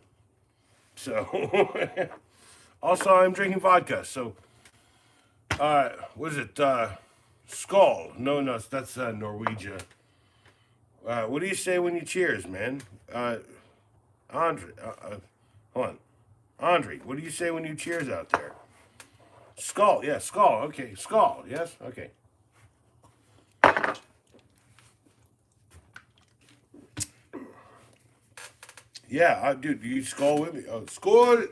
[SPEAKER 1] So, also, I'm drinking vodka. So, what is it? Skull. No, that's Norwegian. What do you say when you cheers, man? Andre, hold on. Andre, what do you say when you cheers out there? Skull, yeah, skull. Okay, skull. Yes, okay. Yeah, dude, you skull with me? Oh, skull.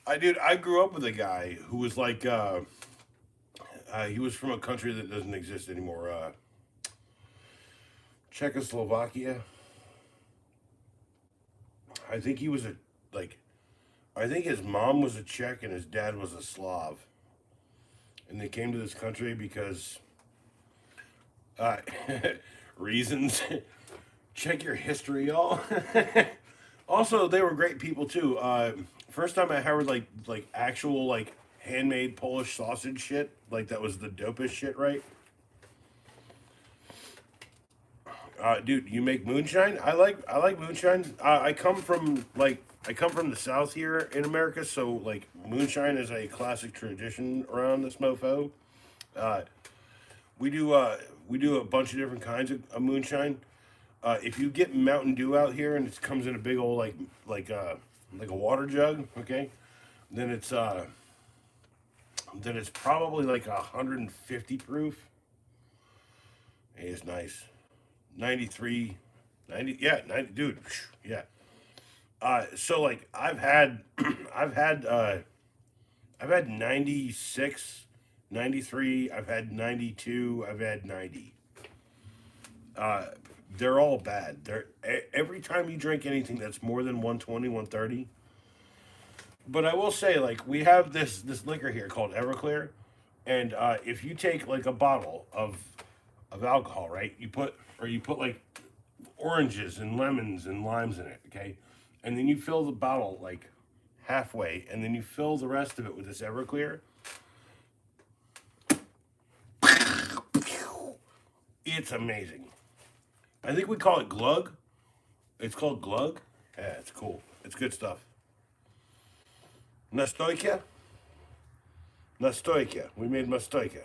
[SPEAKER 1] I grew up with a guy who was like, he was from a country that doesn't exist anymore. Czechoslovakia. I think he was a like. I think his mom was a Czech and his dad was a Slav, and they came to this country because uh, reasons. Check your history, y'all. Also, they were great people too. First time I had like actual like handmade Polish sausage shit. Like that was the dopest shit, right? Dude, you make moonshine? I like moonshine. I come from the south here in America, so like moonshine is a classic tradition around this mofo. Uh, we do a bunch of different kinds of moonshine. If you get Mountain Dew out here and it comes in a big old like a water jug, okay, then it's probably like 150 proof. Hey, it's nice. 93, 90, yeah, 90, dude, yeah. So like I've had I've had 96, 93. I've had 92, I've had 90. Uh, they're all bad. Every time you drink anything that's more than 120, 130. But I will say, like, we have this liquor here called Everclear, and if you take like a bottle of alcohol, right? You put like oranges and lemons and limes in it, okay? And then you fill the bottle like halfway, and then you fill the rest of it with this Everclear. It's amazing. I think we call it Glug. It's called Glug. Yeah, it's cool. It's good stuff. Nastoikia? Nastoikia. We made Nastoikia.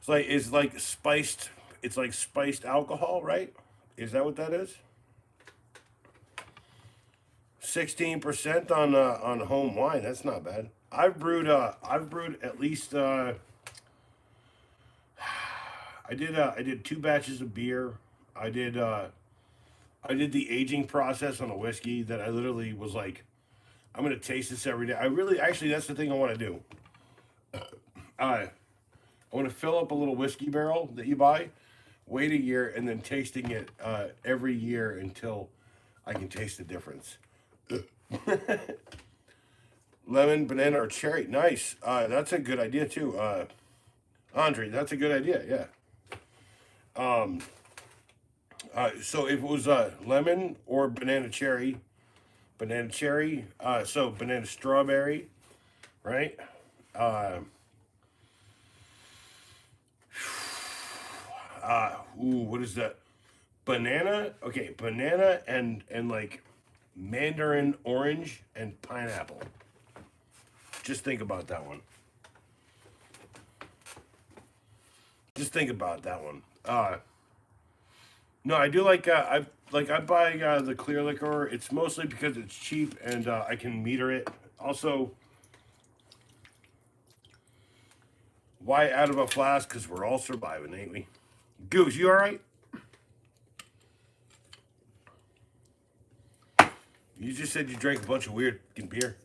[SPEAKER 1] It's like spiced. It's like spiced alcohol, right? Is that what that is? 16% on home wine. That's not bad. I've brewed at least I did two batches of beer. I did I did the aging process on a whiskey that I literally was like, I'm gonna taste this every day. I really actually that's the thing I want to do. I I want to fill up a little whiskey barrel that you buy, wait a year, and then tasting it every year until I can taste the difference. Lemon, banana, or cherry. Nice. That's a good idea too. Andre, that's a good idea. Yeah. So if it was lemon or banana cherry. So banana strawberry, right? Uh, what is that? banana. Okay, banana and like mandarin orange and pineapple. Just think about that one. Just think about that one. No, I do like I buy the clear liquor. It's mostly because it's cheap and I can meter it. Also, why out of a flask? Because we're all surviving, ain't we? Goose, you all right? You just said you drank a bunch of weird fucking beer.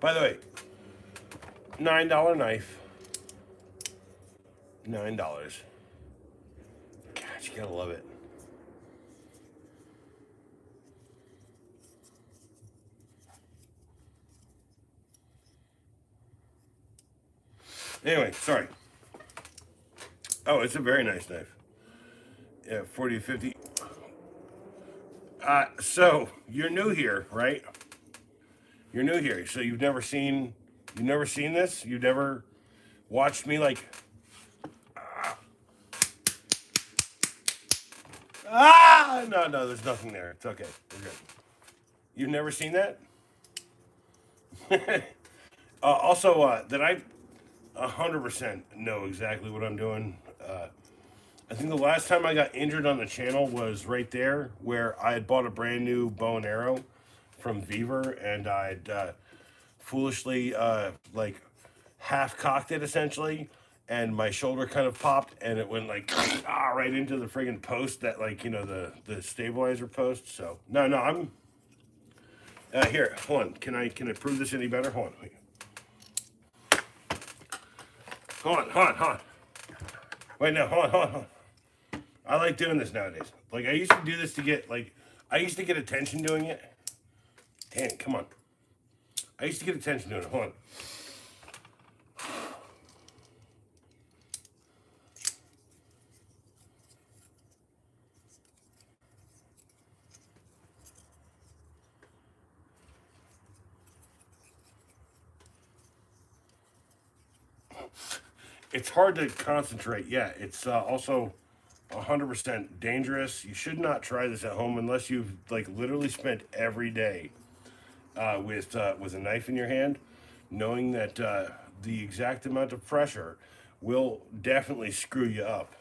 [SPEAKER 1] By the way, $9 knife. $9. God, you gotta love it. Anyway, sorry. Oh, it's a very nice knife. Yeah, 40 to 50. So you're new here, right? You're new here, so you've never seen this. You've never watched me like. No, there's nothing there. It's okay. We're good. You've never seen that? Also, that I 100% know exactly what I'm doing. I think the last time I got injured on the channel was right there, where I had bought a brand new bow and arrow from Beaver, and I'd foolishly like half cocked it essentially, and my shoulder kind of popped, and it went like right into the friggin' post that like the stabilizer post. So no, I'm here. Hold on. Can I prove this any better? Hold on. Wait. Hold on. Wait, no, hold on. I like doing this nowadays. Like I used to do this to get I used to get attention doing it. Damn, come on. I used to get attention doing it. Hold on. It's hard to concentrate. Yeah, it's also 100% dangerous. You should not try this at home unless you've like literally spent every day with a knife in your hand, knowing that the exact amount of pressure will definitely screw you up.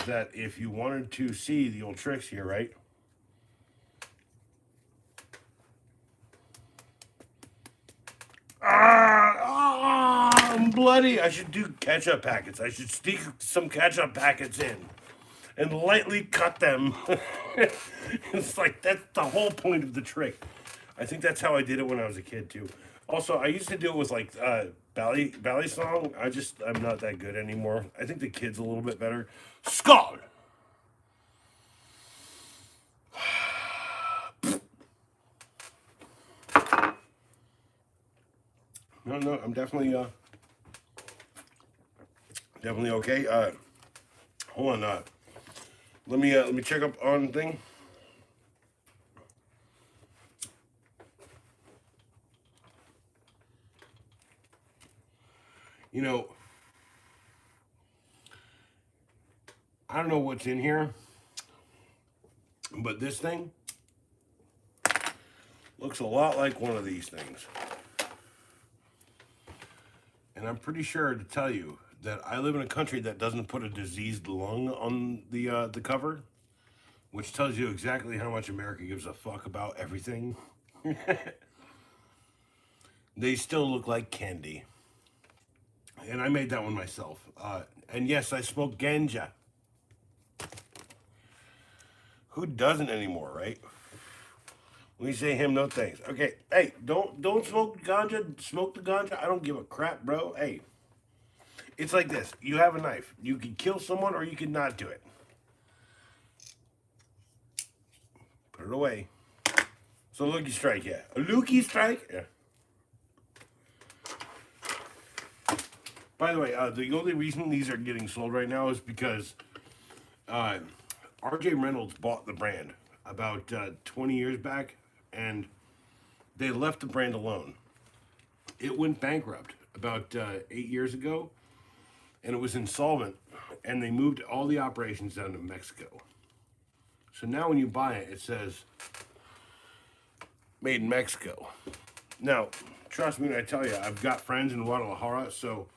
[SPEAKER 1] That if you wanted to see the old tricks here, right? I'm bloody. I should do ketchup packets. I should stick some ketchup packets in and lightly cut them. It's like that's the whole point of the trick. I think that's how I did it when I was a kid too. Also, I used to do it with like Bally song. I'm not that good anymore. I think the kid's a little bit better. Skull. No, I'm definitely okay. Hold on. Let me check up on thing. You know, I don't know what's in here, but this thing looks a lot like one of these things. And I'm pretty sure to tell you that I live in a country that doesn't put a diseased lung on the cover, which tells you exactly how much America gives a fuck about everything. They still look like candy. And I made that one myself. And yes, I smoke ganja. Who doesn't anymore, right? We say him no thanks. Okay, hey, don't smoke ganja. Smoke the ganja. I don't give a crap, bro. Hey, it's like this. You have a knife. You can kill someone or you can not do it. Put it away. So looky strike, yeah. A looky strike, yeah. By the way, the only reason these are getting sold right now is because R.J. Reynolds bought the brand about 20 years back and they left the brand alone. It went bankrupt about 8 years ago, and it was insolvent, and they moved all the operations down to Mexico. So now when you buy it, it says made in Mexico. Now, trust me when I tell you, I've got friends in Guadalajara, so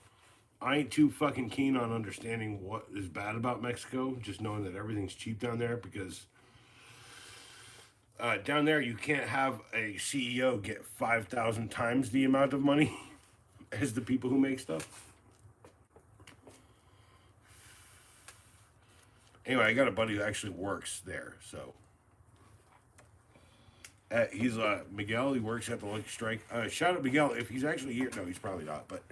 [SPEAKER 1] I ain't too fucking keen on understanding what is bad about Mexico, just knowing that everything's cheap down there, because down there you can't have a CEO get 5,000 times the amount of money as the people who make stuff. Anyway, I got a buddy who actually works there, so he's Miguel. He works at the Lucky Strike. Shout out Miguel if he's actually here. No, he's probably not, but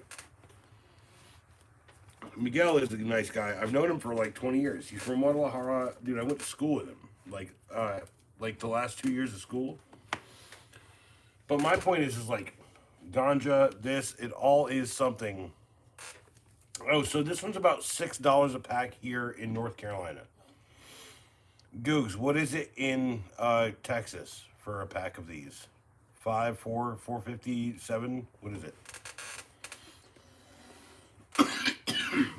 [SPEAKER 1] Miguel is a nice guy. I've known him for like 20 years. He's from Guadalajara. Dude, I went to school with him. Like the last 2 years of school. But my point is like ganja, it all is something. Oh, so this one's about $6 a pack here in North Carolina. Googs, what is it in Texas for a pack of these? 5, 4, 4.50, 7? What is it?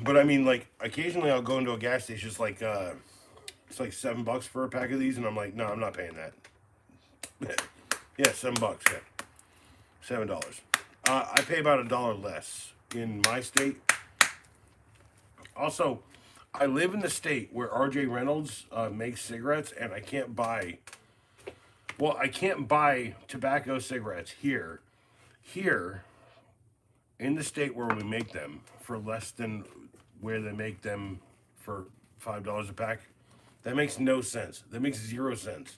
[SPEAKER 1] But I mean, like, occasionally I'll go into a gas station, it's like $7 for a pack of these, and I'm like, no, I'm not paying that. Yeah, $7, yeah. $7. I pay about $1 less in my state. Also, I live in the state where R.J. Reynolds makes cigarettes, and I can't buy tobacco cigarettes here in the state where we make them for less than where they make them for $5 a pack. That makes no sense. That makes 0 sense.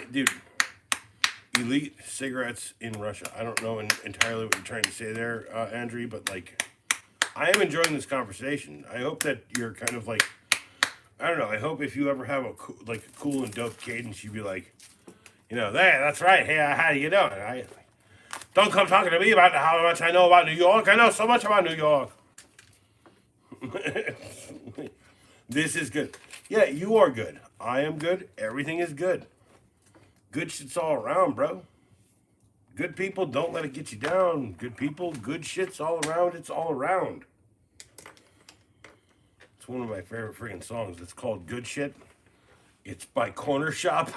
[SPEAKER 1] Dude, Elite cigarettes in Russia. I don't know entirely what you're trying to say there, Andrew, but like, I am enjoying this conversation. I hope that you're kind of like, I don't know. I hope if you ever have a cool and dope cadence, you'd be like, hey, that's right. Hey, how you doing? Don't come talking to me about how much I know about New York. I know so much about New York. This is good. Yeah, you are good. I am good. Everything is good. Good shit's all around, bro. Good people, don't let it get you down. Good people, good shit's all around. It's all around. It's one of my favorite freaking songs. It's called Good Shit. It's by Corner Shop.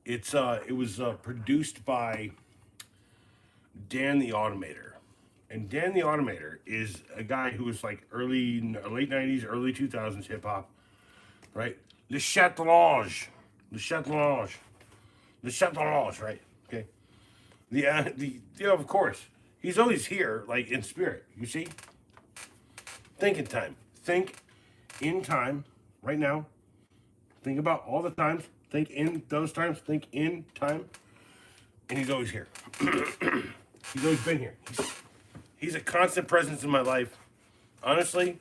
[SPEAKER 1] It was produced by Dan the Automator. And Dan the Automator is a guy who was like late 90s, early 2000s hip hop, right? Le Chatelange, right? Okay. Of course, he's always here, like in spirit. You see? Think in time. Think in time, right now. Think about all the times. Think in those times. Think in time. And he's always here. He's always been here. He's a constant presence in my life. Honestly,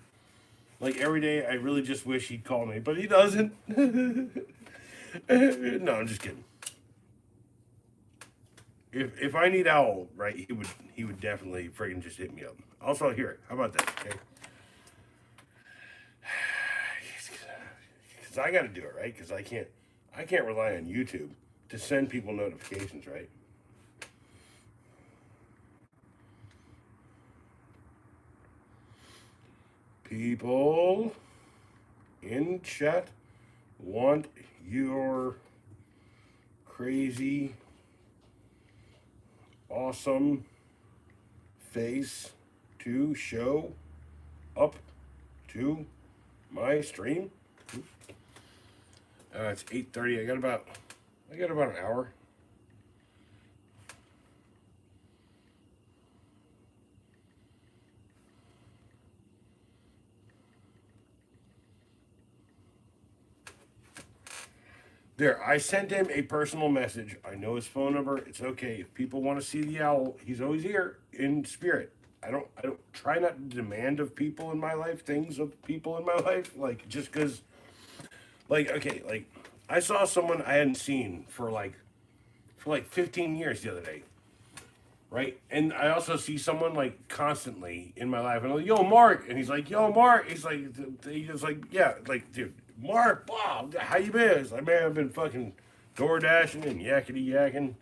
[SPEAKER 1] like every day, I really just wish he'd call me, but he doesn't. No, I'm just kidding. If I need Owl, right, he would definitely friggin' just hit me up. Also, here, how about that? Okay. Because I got to do it, right? Because I can't rely on YouTube to send people notifications, right? People in chat want your crazy, awesome face to show up to my stream. It's 8:30. I got about an hour. There, I sent him a personal message. I know his phone number. It's okay. If people want to see the owl, he's always here in spirit. I don't try not to demand of people in my life, things of people in my life, like just because, okay, I saw someone I hadn't seen for 15 years the other day. right? And I also see someone like constantly in my life, and I'm like, "Yo, Mark," and he's like, "Yo, Mark," he's like, "Yeah, like, dude, Mark, wow, how you been?" It's like, "Man, I've been fucking door dashing and yakety yakking.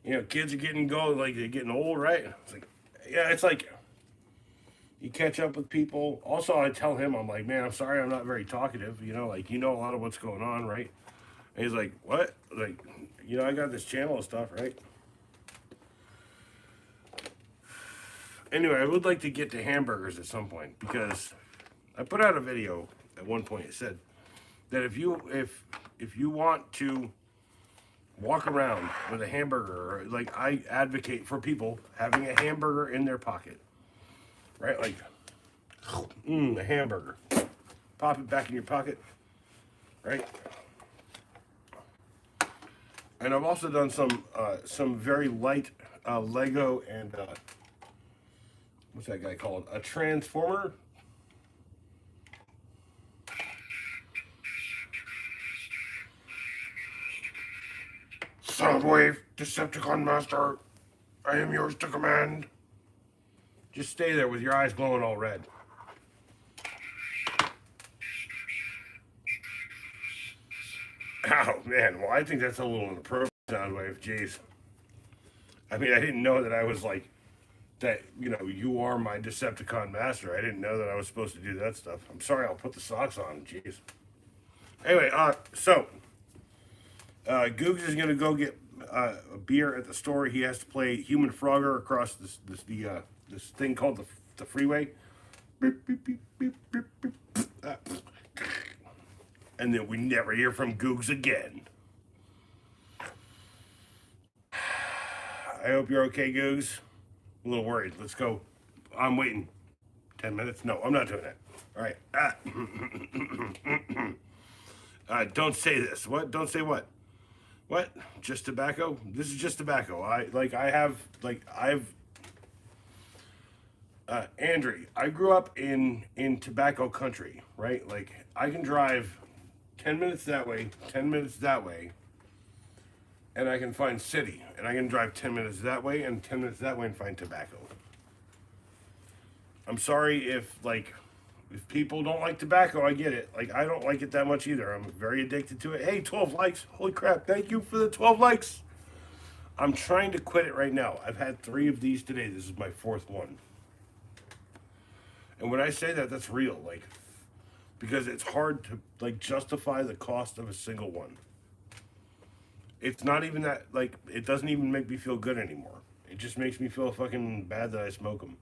[SPEAKER 1] You know, kids are getting going, like they're getting old, right?" It's like, yeah, it's like you catch up with people. Also, I tell him, I'm like, "Man, I'm sorry, I'm not very talkative. You know, like you know a lot of what's going on, right?" And he's like, "What?" Like, you know, I got this channel and stuff, right? Anyway, I would like to get to hamburgers at some point because I put out a video at one point. It said that if you want to walk around with a hamburger, like I advocate for people having a hamburger in their pocket, right? Like, a hamburger, pop it back in your pocket, right? And I've also done some very light Lego and what's that guy called? A transformer. Soundwave, Decepticon Master, I am yours to command. Just stay there with your eyes glowing all red. Oh, man. Well, I think that's a little inappropriate, Soundwave. Jeez. I mean, I didn't know that I was like, that, you know, you are my Decepticon master. I didn't know that I was supposed to do that stuff. I'm sorry, I'll put the socks on. Jeez. Anyway, Googs is going to go get a beer at the store. He has to play Human Frogger across this thing called the freeway. Beep, beep, beep, beep, beep, beep. And then we never hear from Googs again. I hope you're okay, Googs. A little worried. Let's go. I'm waiting. 10 minutes? No, I'm not doing that. All right. Don't say this. What? Don't say what? What? Just tobacco? This is just tobacco. Andrew, I grew up in tobacco country, right? Like I can drive 10 minutes that way, 10 minutes that way, and I can find city, and I can drive 10 minutes that way and 10 minutes that way and find tobacco. I'm sorry if people don't like tobacco, I get it. Like I don't like it that much either. I'm very addicted to it. Hey, 12 likes. Holy crap. Thank you for the 12 likes. I'm trying to quit it right now. I've had 3 of these today. This is my 4th one. And when I say that, that's real. Like, because it's hard to like justify the cost of a single one. It's not even that, like, it doesn't even make me feel good anymore. It just makes me feel fucking bad that I smoke them.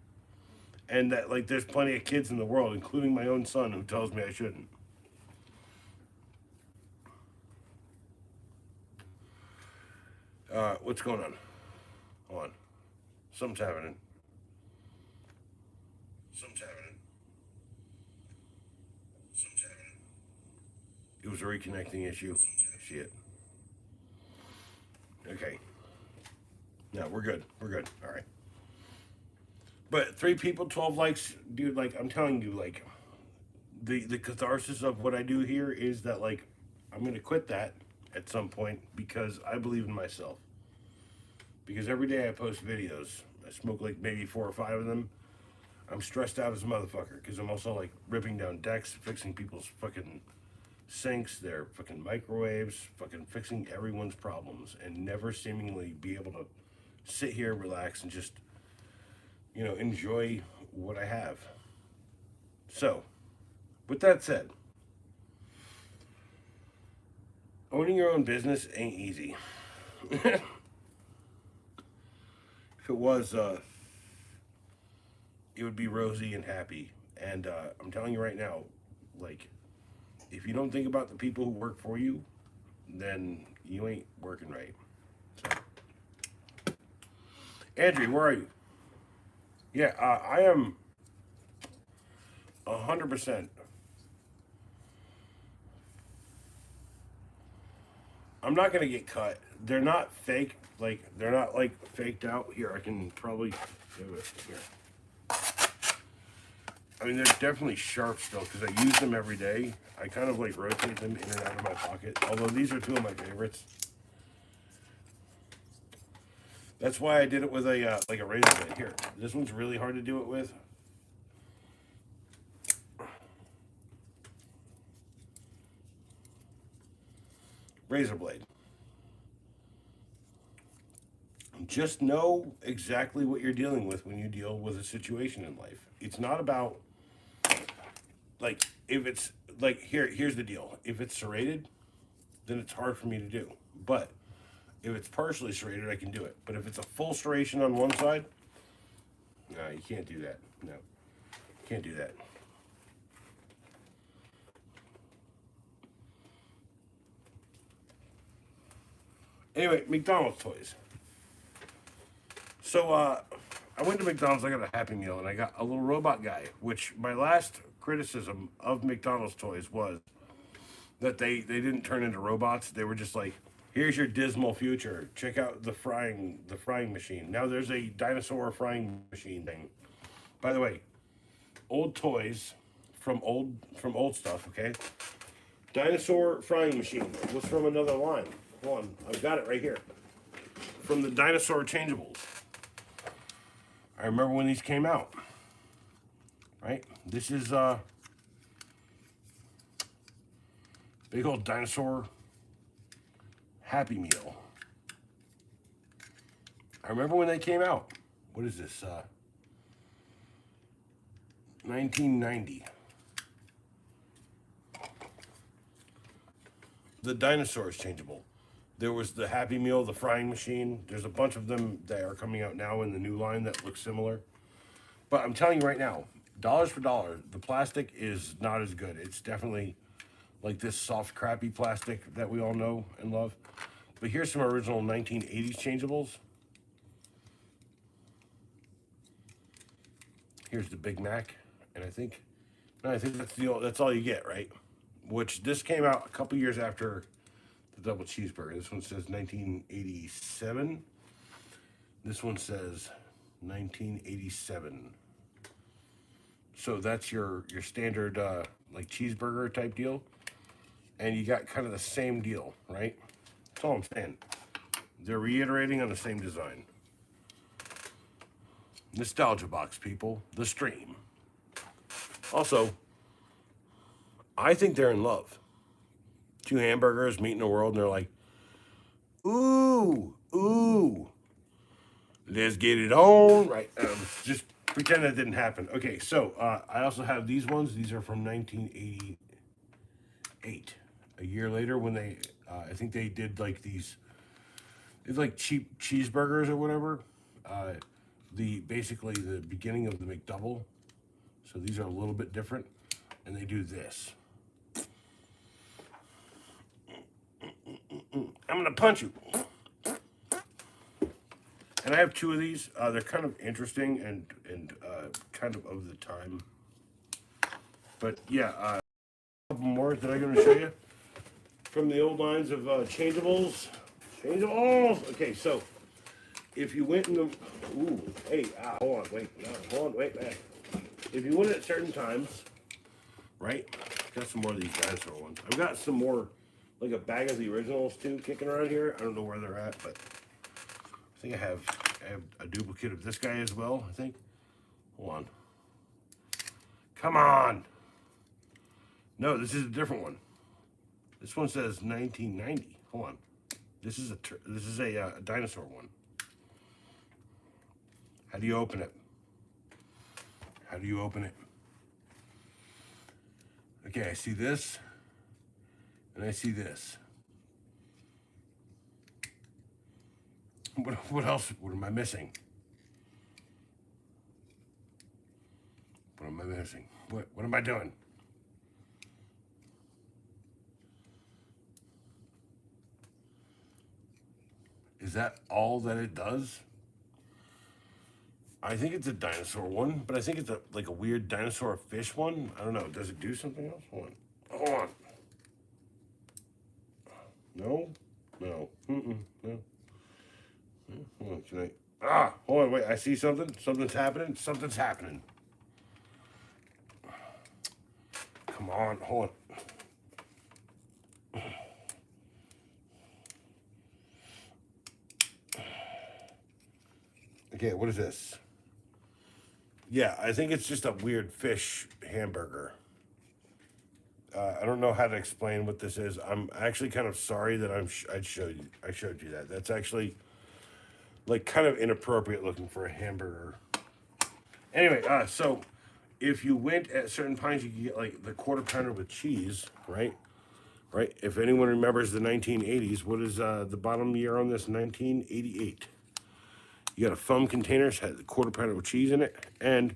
[SPEAKER 1] And that, like, there's plenty of kids in the world, including my own son, who tells me I shouldn't. What's going on? Hold on. Something's happening. Something's happening. Something's happening. It was a reconnecting issue. Shit. Okay. No, we're good. We're good. All right. But 3 people, 12 likes, dude. Like I'm telling you, like the catharsis of what I do here is that like I'm gonna quit that at some point because I believe in myself. Because every day I post videos, I smoke like maybe 4 or 5 of them. I'm stressed out as a motherfucker because I'm also like ripping down decks, fixing people's fucking sinks, their fucking microwaves, fucking fixing everyone's problems, and never seemingly be able to sit here, relax, and just, you know, enjoy what I have. So, with that said, owning your own business ain't easy. If it was, it would be rosy and happy. And I'm telling you right now, like, if you don't think about the people who work for you, then you ain't working right. So, Andrew, where are you? Yeah, I am 100%. I'm not gonna get cut. They're not fake. Like they're not like faked out. Here, I can probably do it here. I mean, they're definitely sharp still because I use them every day. I kind of like rotate them in and out of my pocket. Although these are 2 of my favorites. That's why I did it with a like a razor blade. Here, this one's really hard to do it with. Razor blade. Just know exactly what you're dealing with when you deal with a situation in life. It's not about like if it's like here's the deal. If it's serrated, then it's hard for me to do. But if it's partially serrated, I can do it. But if it's a full serration on one side, no, you can't do that. No, can't do that. Anyway, McDonald's toys. So I went to McDonald's. I got a Happy Meal, and I got a little robot guy. Which my last criticism of McDonald's toys was that they didn't turn into robots. They were just like, here's your dismal future. Check out the frying machine. Now there's a dinosaur frying machine thing. By the way, old toys from old stuff. Okay, dinosaur frying machine was from another line. Hold on, I've got it right here. From the dinosaur changeables. I remember when these came out. Right? This is big old dinosaur Happy Meal. I remember when they came out. What is this? 1990. The dinosaurs changeable. There was the Happy Meal, the frying machine. There's a bunch of them that are coming out now in the new line that look similar. But I'm telling you right now, dollars for dollars, the plastic is not as good. It's definitely like this soft, crappy plastic that we all know and love. But here's some original 1980s changeables. Here's the Big Mac, and I think that's all you get, right? Which this came out a couple years after the double cheeseburger. This one says 1987. This one says 1987. So that's your standard like cheeseburger type deal, and you got kind of the same deal, right? That's all I'm saying. They're reiterating on the same design. Nostalgia box, people. The stream. Also, I think they're in love. Two hamburgers meet in the world, and they're like, ooh, ooh, let's get it on. Right. Just pretend that didn't happen. Okay, so I also have these ones. These are from 1988. A year later, when they, I think they did like these, it's like cheap cheeseburgers or whatever. Basically the beginning of the McDouble. So these are a little bit different, and they do this. I'm gonna punch you. And I have two of these. They're kind of interesting and kind of the time. But yeah, a couple more that I'm going to show you from the old lines of changeables. Changeables. Okay, so if you went in the hold on, wait, back. If you went at certain times, right? Got some more of these dinosaur ones. I've got some more, like a bag of the originals too, kicking around here. I don't know where they're at, but I think I have a duplicate of this guy as well, I think. Hold on. Come on. No, this is a different one. This one says 1990. Hold on. This is a dinosaur one. How do you open it? How do you open it? Okay, I see this, and I see this. What else? What am I missing? What am I missing? What am I doing? Is that all that it does? I think it's a dinosaur one, but I think it's like a weird dinosaur fish one. I don't know. Does it do something else? Hold on. No? No. No. Hold on, can I? Hold on, wait. I see something. Something's happening. Something's happening. Come on, hold on. Okay, what is this? Yeah, I think it's just a weird fish hamburger. I don't know how to explain what this is. I'm actually kind of sorry that I showed you that. That's actually like kind of inappropriate looking for a hamburger. Anyway, so if you went at certain times, you could get like the quarter pounder with cheese, right? Right. If anyone remembers the 1980s, what is the bottom year on this? 1988. You got a foam container, had the quarter pounder with cheese in it, and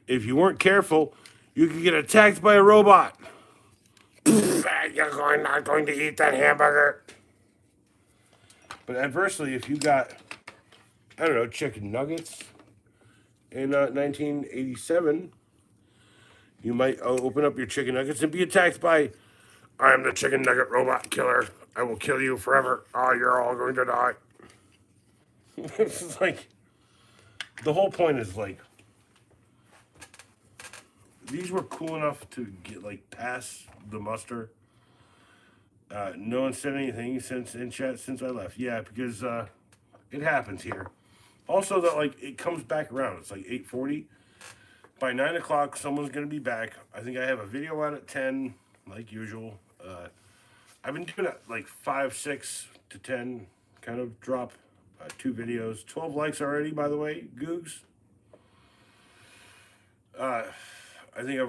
[SPEAKER 1] if you weren't careful, you could get attacked by a robot. You're not going to eat that hamburger. But adversely, if you got, I don't know, chicken nuggets in 1987, you might open up your chicken nuggets and be attacked by, I'm the chicken nugget robot killer. I will kill you forever. Oh, you're all going to die. It's like, the whole point is like, these were cool enough to get like past the muster. No one said anything since in chat since I left. Yeah, because it happens here. Also, that like it comes back around. It's like 8:40. By 9 o'clock, someone's gonna be back. I think I have a video out at 10, like usual. I've been doing it like 5, 6 to 10, kind of drop 2 videos. 12 likes already, by the way, Googs. I think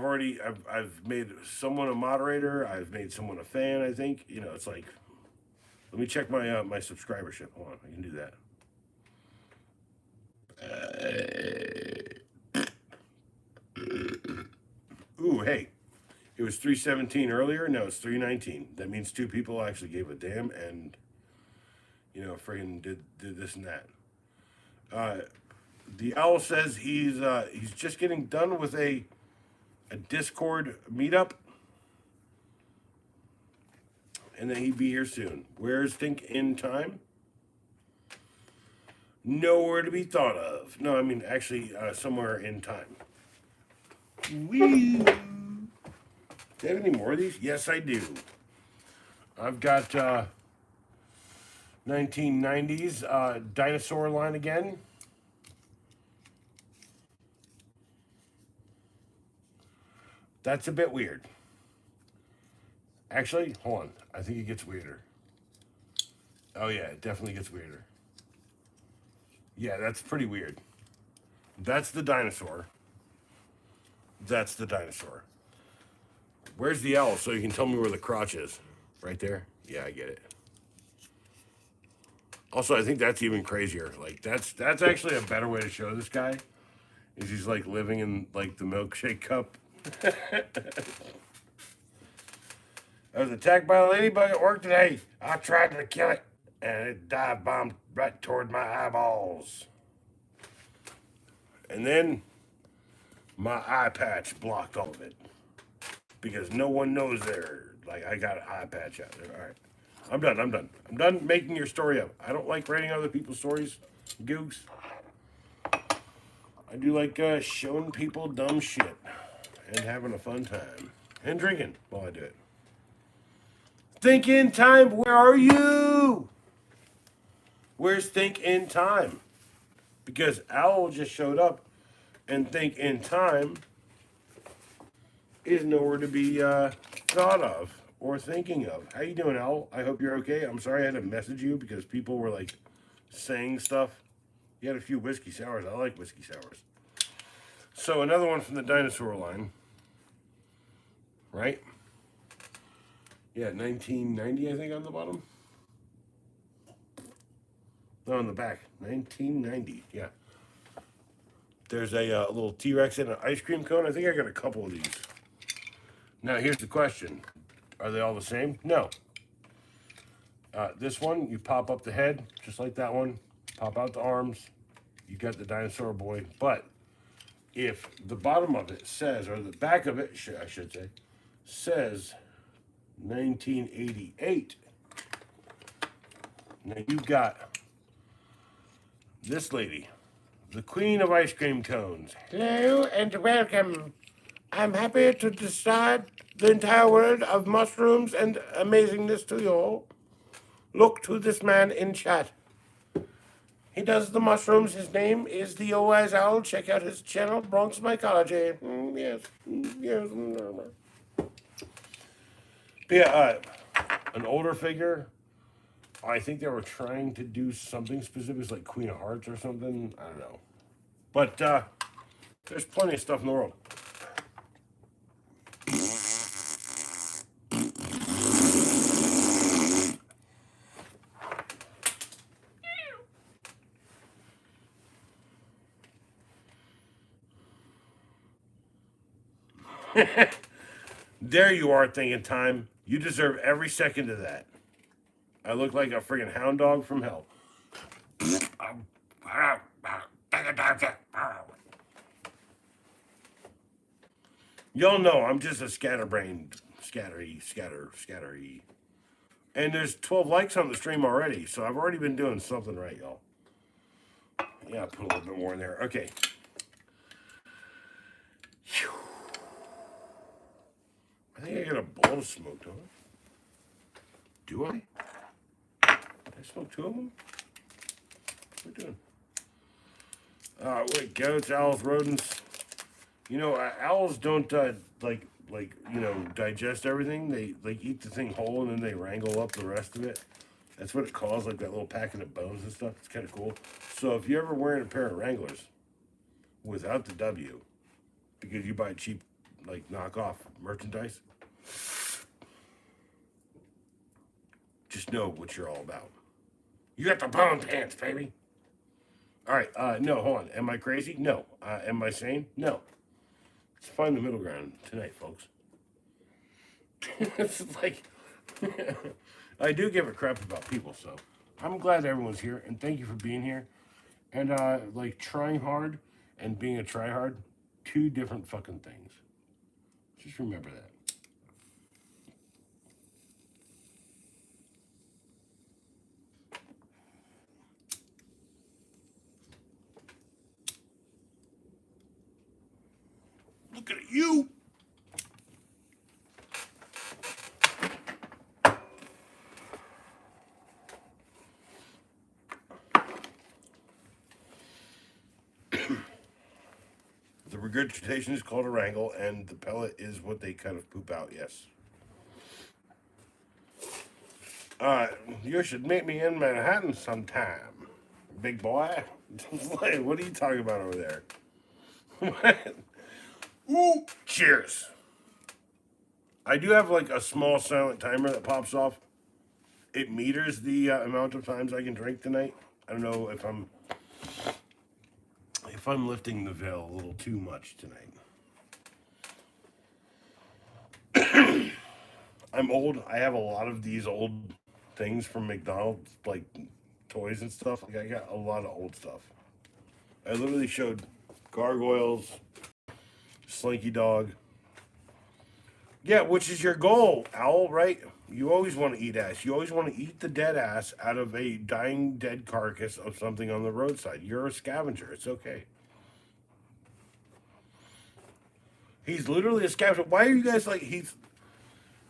[SPEAKER 1] I've made someone a moderator. I've made someone a fan. I think it's like, let me check my my subscribership. Hold on, I can do that. Ooh, hey, it was 317 earlier. No, it's 319. That means 2 people actually gave a damn and friggin' did this and that. The owl says he's just getting done with a Discord meetup, and then he'd be here soon. Where's Think in Time? Nowhere to be thought of. No, I mean actually somewhere in time. Wee. Do you have any more of these? Yes, I do. I've got 1990s dinosaur line again. That's a bit weird. Actually, hold on. I think it gets weirder. Oh yeah, it definitely gets weirder. Yeah, that's pretty weird. That's the dinosaur. That's the dinosaur. Where's the owl so you can tell me where the crotch is? Right there? Yeah, I get it. Also, I think that's even crazier. Like that's actually a better way to show this guy. Is he's like living in like the milkshake cup. I was attacked by a ladybug at work today. I tried to kill it, and it dive bombed right toward my eyeballs. And then my eye patch blocked all of it because no one knows there. Like I got an eye patch out there. All right, I'm done. I'm done making your story up. I don't like writing other people's stories, Googs. I do like showing people dumb shit and having a fun time and drinking while I do it. Think in Time, where are you? Where's Think in Time? Because Owl just showed up, and Think in Time is nowhere to be thought of or thinking of. How you doing, Owl? I hope you're okay. I'm sorry I had to message you because people were like saying stuff. You had a few whiskey sours. I like whiskey sours. So another one from the dinosaur line, right? Yeah, 1990, I think, on the bottom. No, on the back, 1990. Yeah. There's a little T-Rex and an ice cream cone. I think I got a couple of these. Now, here's the question. Are they all the same? No. This one, you pop up the head, just like that one. Pop out the arms. You got the dinosaur boy. But if the bottom of it says, or the back of it, I should say, says 1988. Now you've got this lady, the queen of ice cream cones. Hello and welcome. I'm happy to decide the entire world of mushrooms and amazingness to you all. Look to this man in chat. He does the mushrooms. His name is the OS Owl. Check out his channel, Bronx Mycology. Yes. Yes. But yeah, an older figure. I think they were trying to do something specific, like Queen of Hearts or something. I don't know. But there's plenty of stuff in the world. There you are thinking time. You deserve every second of that. I look like a friggin' hound dog from hell. Y'all know I'm just a scatterbrained, scattery. And there's 12 likes on the stream already, so I've already been doing something right, y'all. Yeah, put a little bit more in there. Okay. I think I got a bowl of smoke, don't I? Do I? Did I smoke 2 of them? What are we doing? Wait, goats, owls, rodents. You know, owls don't digest everything. They eat the thing whole and then they wrangle up the rest of it. That's what it calls, like that little packet of bones and stuff. It's kind of cool. So if you're ever wearing a pair of Wranglers without the W, because you buy cheap, like knockoff merchandise, just know what you're all about. You got the bone pants, baby. All right. No, hold on. Am I crazy? No. Am I sane? No. Let's find the middle ground tonight, folks. It's like I do give a crap about people, so I'm glad everyone's here, and thank you for being here. And like trying hard and being a tryhard, 2 different fucking things. Just remember that. Look at you. The regurgitation is called a wrangle, and the pellet is what they kind of poop out, yes. You should meet me in Manhattan sometime, big boy. What are you talking about over there? Ooh, cheers. I do have like a small silent timer that pops off. It meters the amount of times I can drink tonight. I don't know if I'm lifting the veil a little too much tonight. I'm old. I have a lot of these old things from McDonald's, like toys and stuff. Like I got a lot of old stuff. I literally showed gargoyles, Slinky Dog. Yeah, which is your goal, Owl, right? You always want to eat ass. You always want to eat the dead ass out of a dying dead carcass of something on the roadside. You're a scavenger. It's okay. He's literally a scavenger. Why are you guys like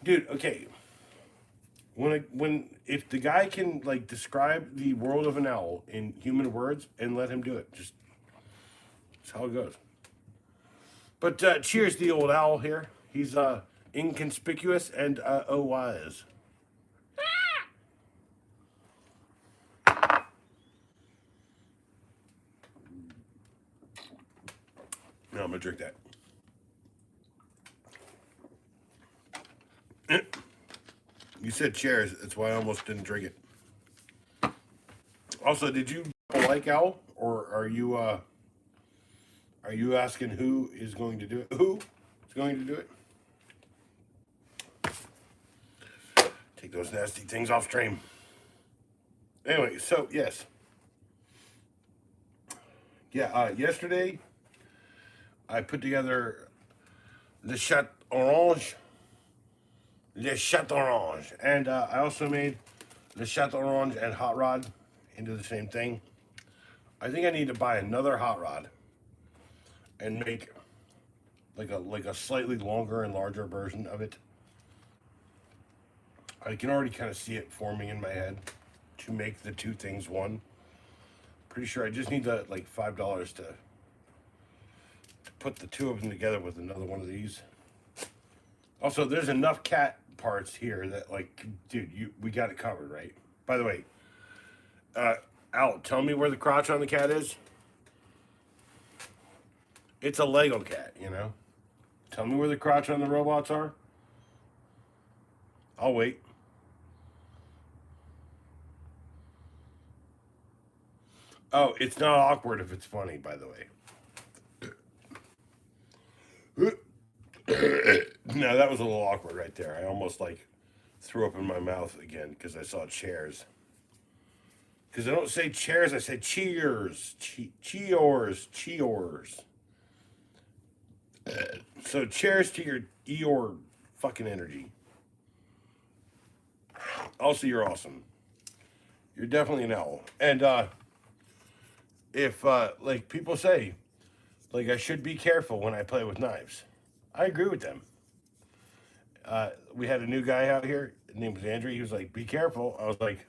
[SPEAKER 1] dude, okay. If the guy can like describe the world of an owl in human words and let him do it. Just that's how it goes. But cheers, the old owl here. He's inconspicuous and wise. No, I'm gonna drink that. You said cheers. That's why I almost didn't drink it. Also, did you like owl, or are you asking who is going to do it? Who is going to do it? Take those nasty things off stream. Anyway, so yes. Yeah, yesterday I put together the Chat Orange. Le Chat Orange. And I also made the Chat Orange and Hot Rod into the same thing. I think I need to buy another Hot Rod and make like a slightly longer and larger version of it. I can already kind of see it forming in my head to make the 2 things one. Pretty sure I just need like $5 to put the two of them together with another one of these. Also, there's enough cat parts here that, like, dude, we got it covered, right? By the way, Al, tell me where the crotch on the cat is. It's a Lego cat, you know? Tell me where the crotch on the robots are. I'll wait. Oh, it's not awkward if it's funny, by the way. No, that was a little awkward right there. I almost like threw up in my mouth again because I saw chairs. Because I don't say chairs, I say cheers. Cheers. So cheers to your Eeyore fucking energy. Also, you're awesome. You're definitely an owl. And if like people say, like I should be careful when I play with knives. I agree with them. We had a new guy out here. His name was Andrew. He was like, "Be careful." I was like,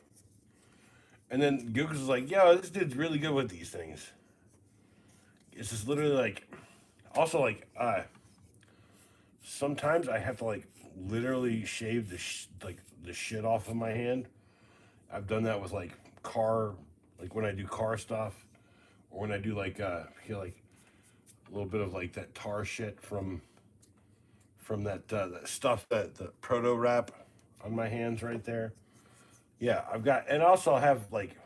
[SPEAKER 1] and then Googles was like, "Yo, this dude's really good with these things." It's just literally like, also like, sometimes I have to like literally shave like the shit off of my hand. I've done that with like like when I do car stuff, or when I do like feel like a little bit of like that tar shit from that stuff, that the proto wrap on my hands right there. Yeah, I've got, and also I have like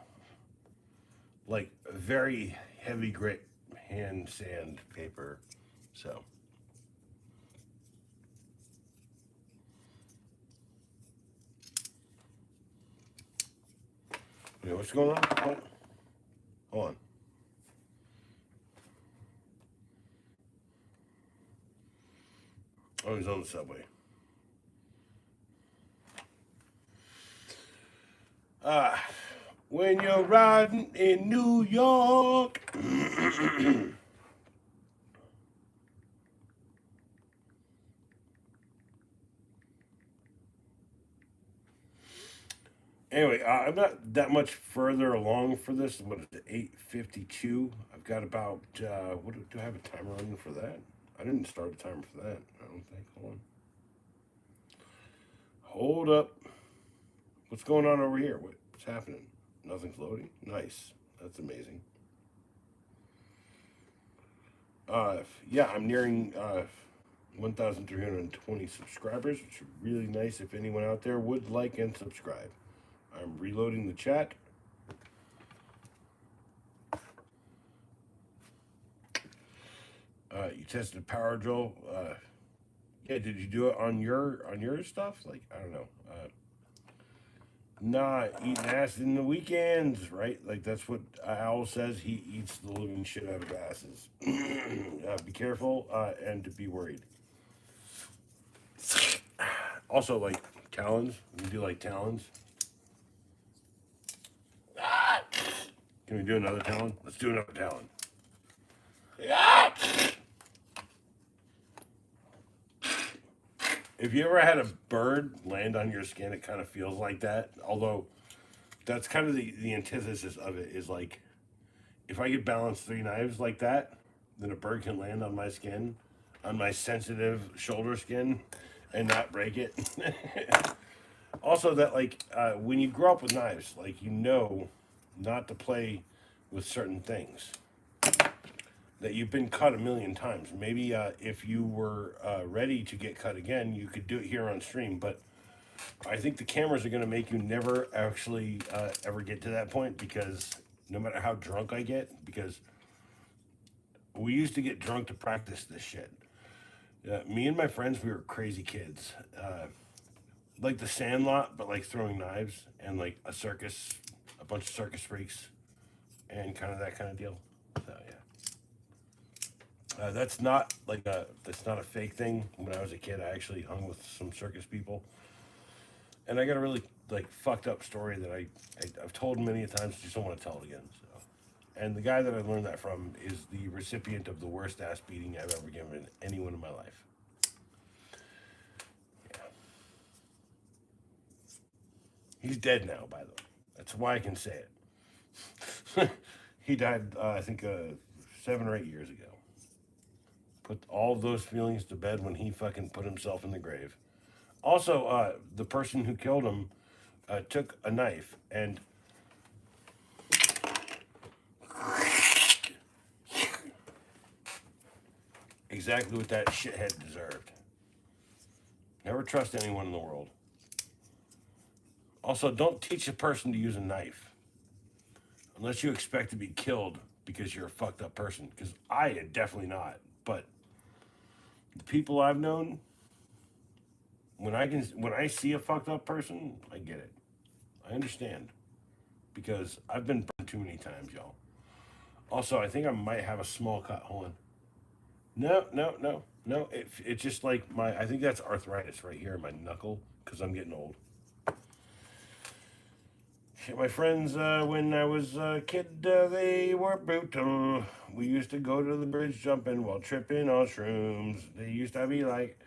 [SPEAKER 1] very heavy grit hand sandpaper. So what's going on? What? Hold on. Oh, he's on the subway. Ah, when you're riding in New York. Anyway, I'm not that much further along for this. What is it, 8:52? I've got about, what do I have a timer on for that? I didn't start a timer for that, I don't think. Hold on. Hold up. What's going on over here? What's happening? Nothing's loading? Nice. That's amazing. Yeah, I'm nearing 1,320 subscribers, which is really nice if anyone out there would like and subscribe. I'm reloading the chat. You tested Power Drill. Yeah, did you do it on your stuff? Like, I don't know. Nah, eating ass in the weekends, right? Like that's what Owl says. He eats the living shit out of asses. Be careful and to be worried. Also, like talons. We do like talons. Can we do another talon? Let's do another talon. If you ever had a bird land on your skin, it kind of feels like that. Although that's kind of the antithesis of it is like if I could balance three knives like that, then a bird can land on my skin, on my sensitive shoulder skin, and not break it. Also, that like when you grow up with knives, like you know not to play with certain things. That you've been cut a million times. Maybe if you were ready to get cut again, you could do it here on stream. But I think the cameras are going to make you never actually ever get to that point because no matter how drunk I get, because we used to get drunk to practice this shit. Me and my friends, we were crazy kids. Like the Sandlot, but like throwing knives and like a circus, a bunch of circus freaks, and kind of that kind of deal. So yeah. That's not that's not a fake thing. When I was a kid, I actually hung with some circus people, and I got a really like fucked up story that I've told many times. Just don't want to tell it again. So, and the guy that I learned that from is the recipient of the worst ass beating I've ever given anyone in my life. Yeah, he's dead now, by the way. That's why I can say it. He died, I think, 7 or 8 years ago. Put all of those feelings to bed when he fucking put himself in the grave. Also, the person who killed him took a knife and exactly what that shithead deserved. Never trust anyone in the world. Also, don't teach a person to use a knife unless you expect to be killed because you're a fucked up person. Because I am definitely not. But the people I've known, when I see a fucked up person, I get it. I understand because I've been burned too many times, y'all. Also, I think I might have a small cut. Hold on. No, no, no, no. It's just like my. I think that's arthritis right here in my knuckle because I'm getting old. My friends, when I was a kid, they were brutal. We used to go to the bridge jumping while tripping on shrooms. They used to be like,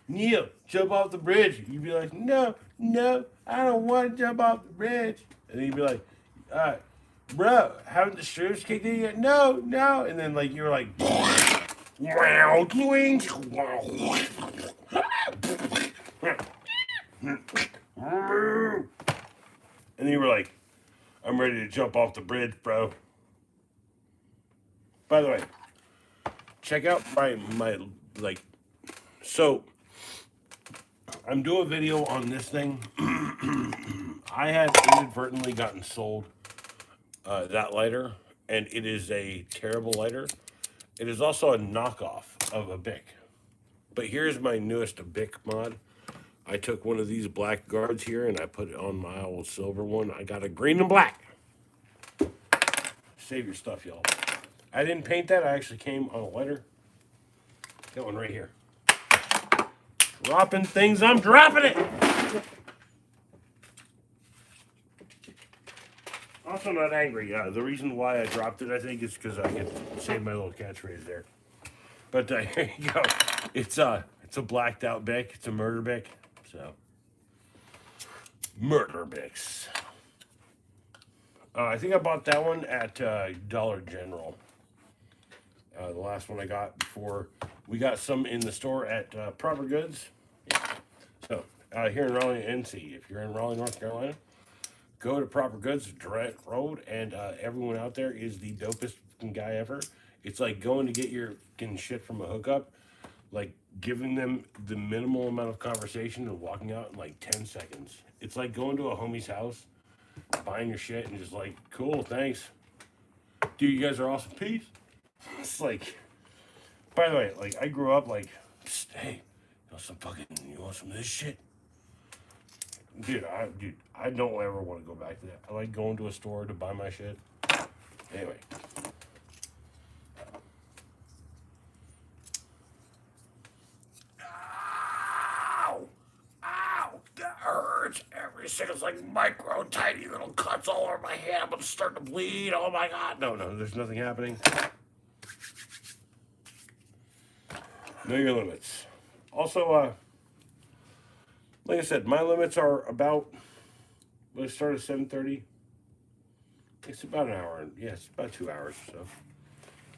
[SPEAKER 1] Neil, jump off the bridge. You'd be like, no, no, I don't want to jump off the bridge. And he'd be like, bro, haven't the shrooms kicked in yet? No, no. And then, like, you were like, wow, and you were like, I'm ready to jump off the bridge, bro. By the way, check out my like, so I'm doing a video on this thing. I had inadvertently gotten sold that lighter, and it is a terrible lighter. It is also a knockoff of a Bic. But here's my newest Bic mod. I took one of these black guards here and I put it on my old silver one. I got a green and black. Save your stuff, y'all. I didn't paint that. I actually came on a lighter. Got one right here. Dropping things. I'm dropping it. Also not angry. The reason why I dropped it, I think, is because I could save my little catchphrase there. But here you go. It's a blacked out Bic. It's a murder Bic. So murder Bics. I think I bought that one at Dollar General. The last one I got before we got some in the store at Proper Goods. Yeah. So here in Raleigh, NC, if you're in Raleigh, North Carolina, go to Proper Goods, Durant Road, and everyone out there is the dopest guy ever. It's like going to get your fucking shit from a hookup, like giving them the minimal amount of conversation and walking out in like 10 seconds. It's like going to a homie's house, buying your shit, and just like, cool, thanks. Dude, you guys are awesome. Peace. It's like, by the way, like I grew up like, hey, you want some of this shit? Dude, I don't ever want to go back to that. I like going to a store to buy my shit. Anyway. Ow! Ow! That hurts. Every single, like micro, tiny little cuts all over my hand. I'm gonna start to bleed. Oh my god. No, there's nothing happening. Know your limits. Also, like I said, my limits are about, let's start at 7:30. It's about an hour. Yeah, it's about 2 hours or so.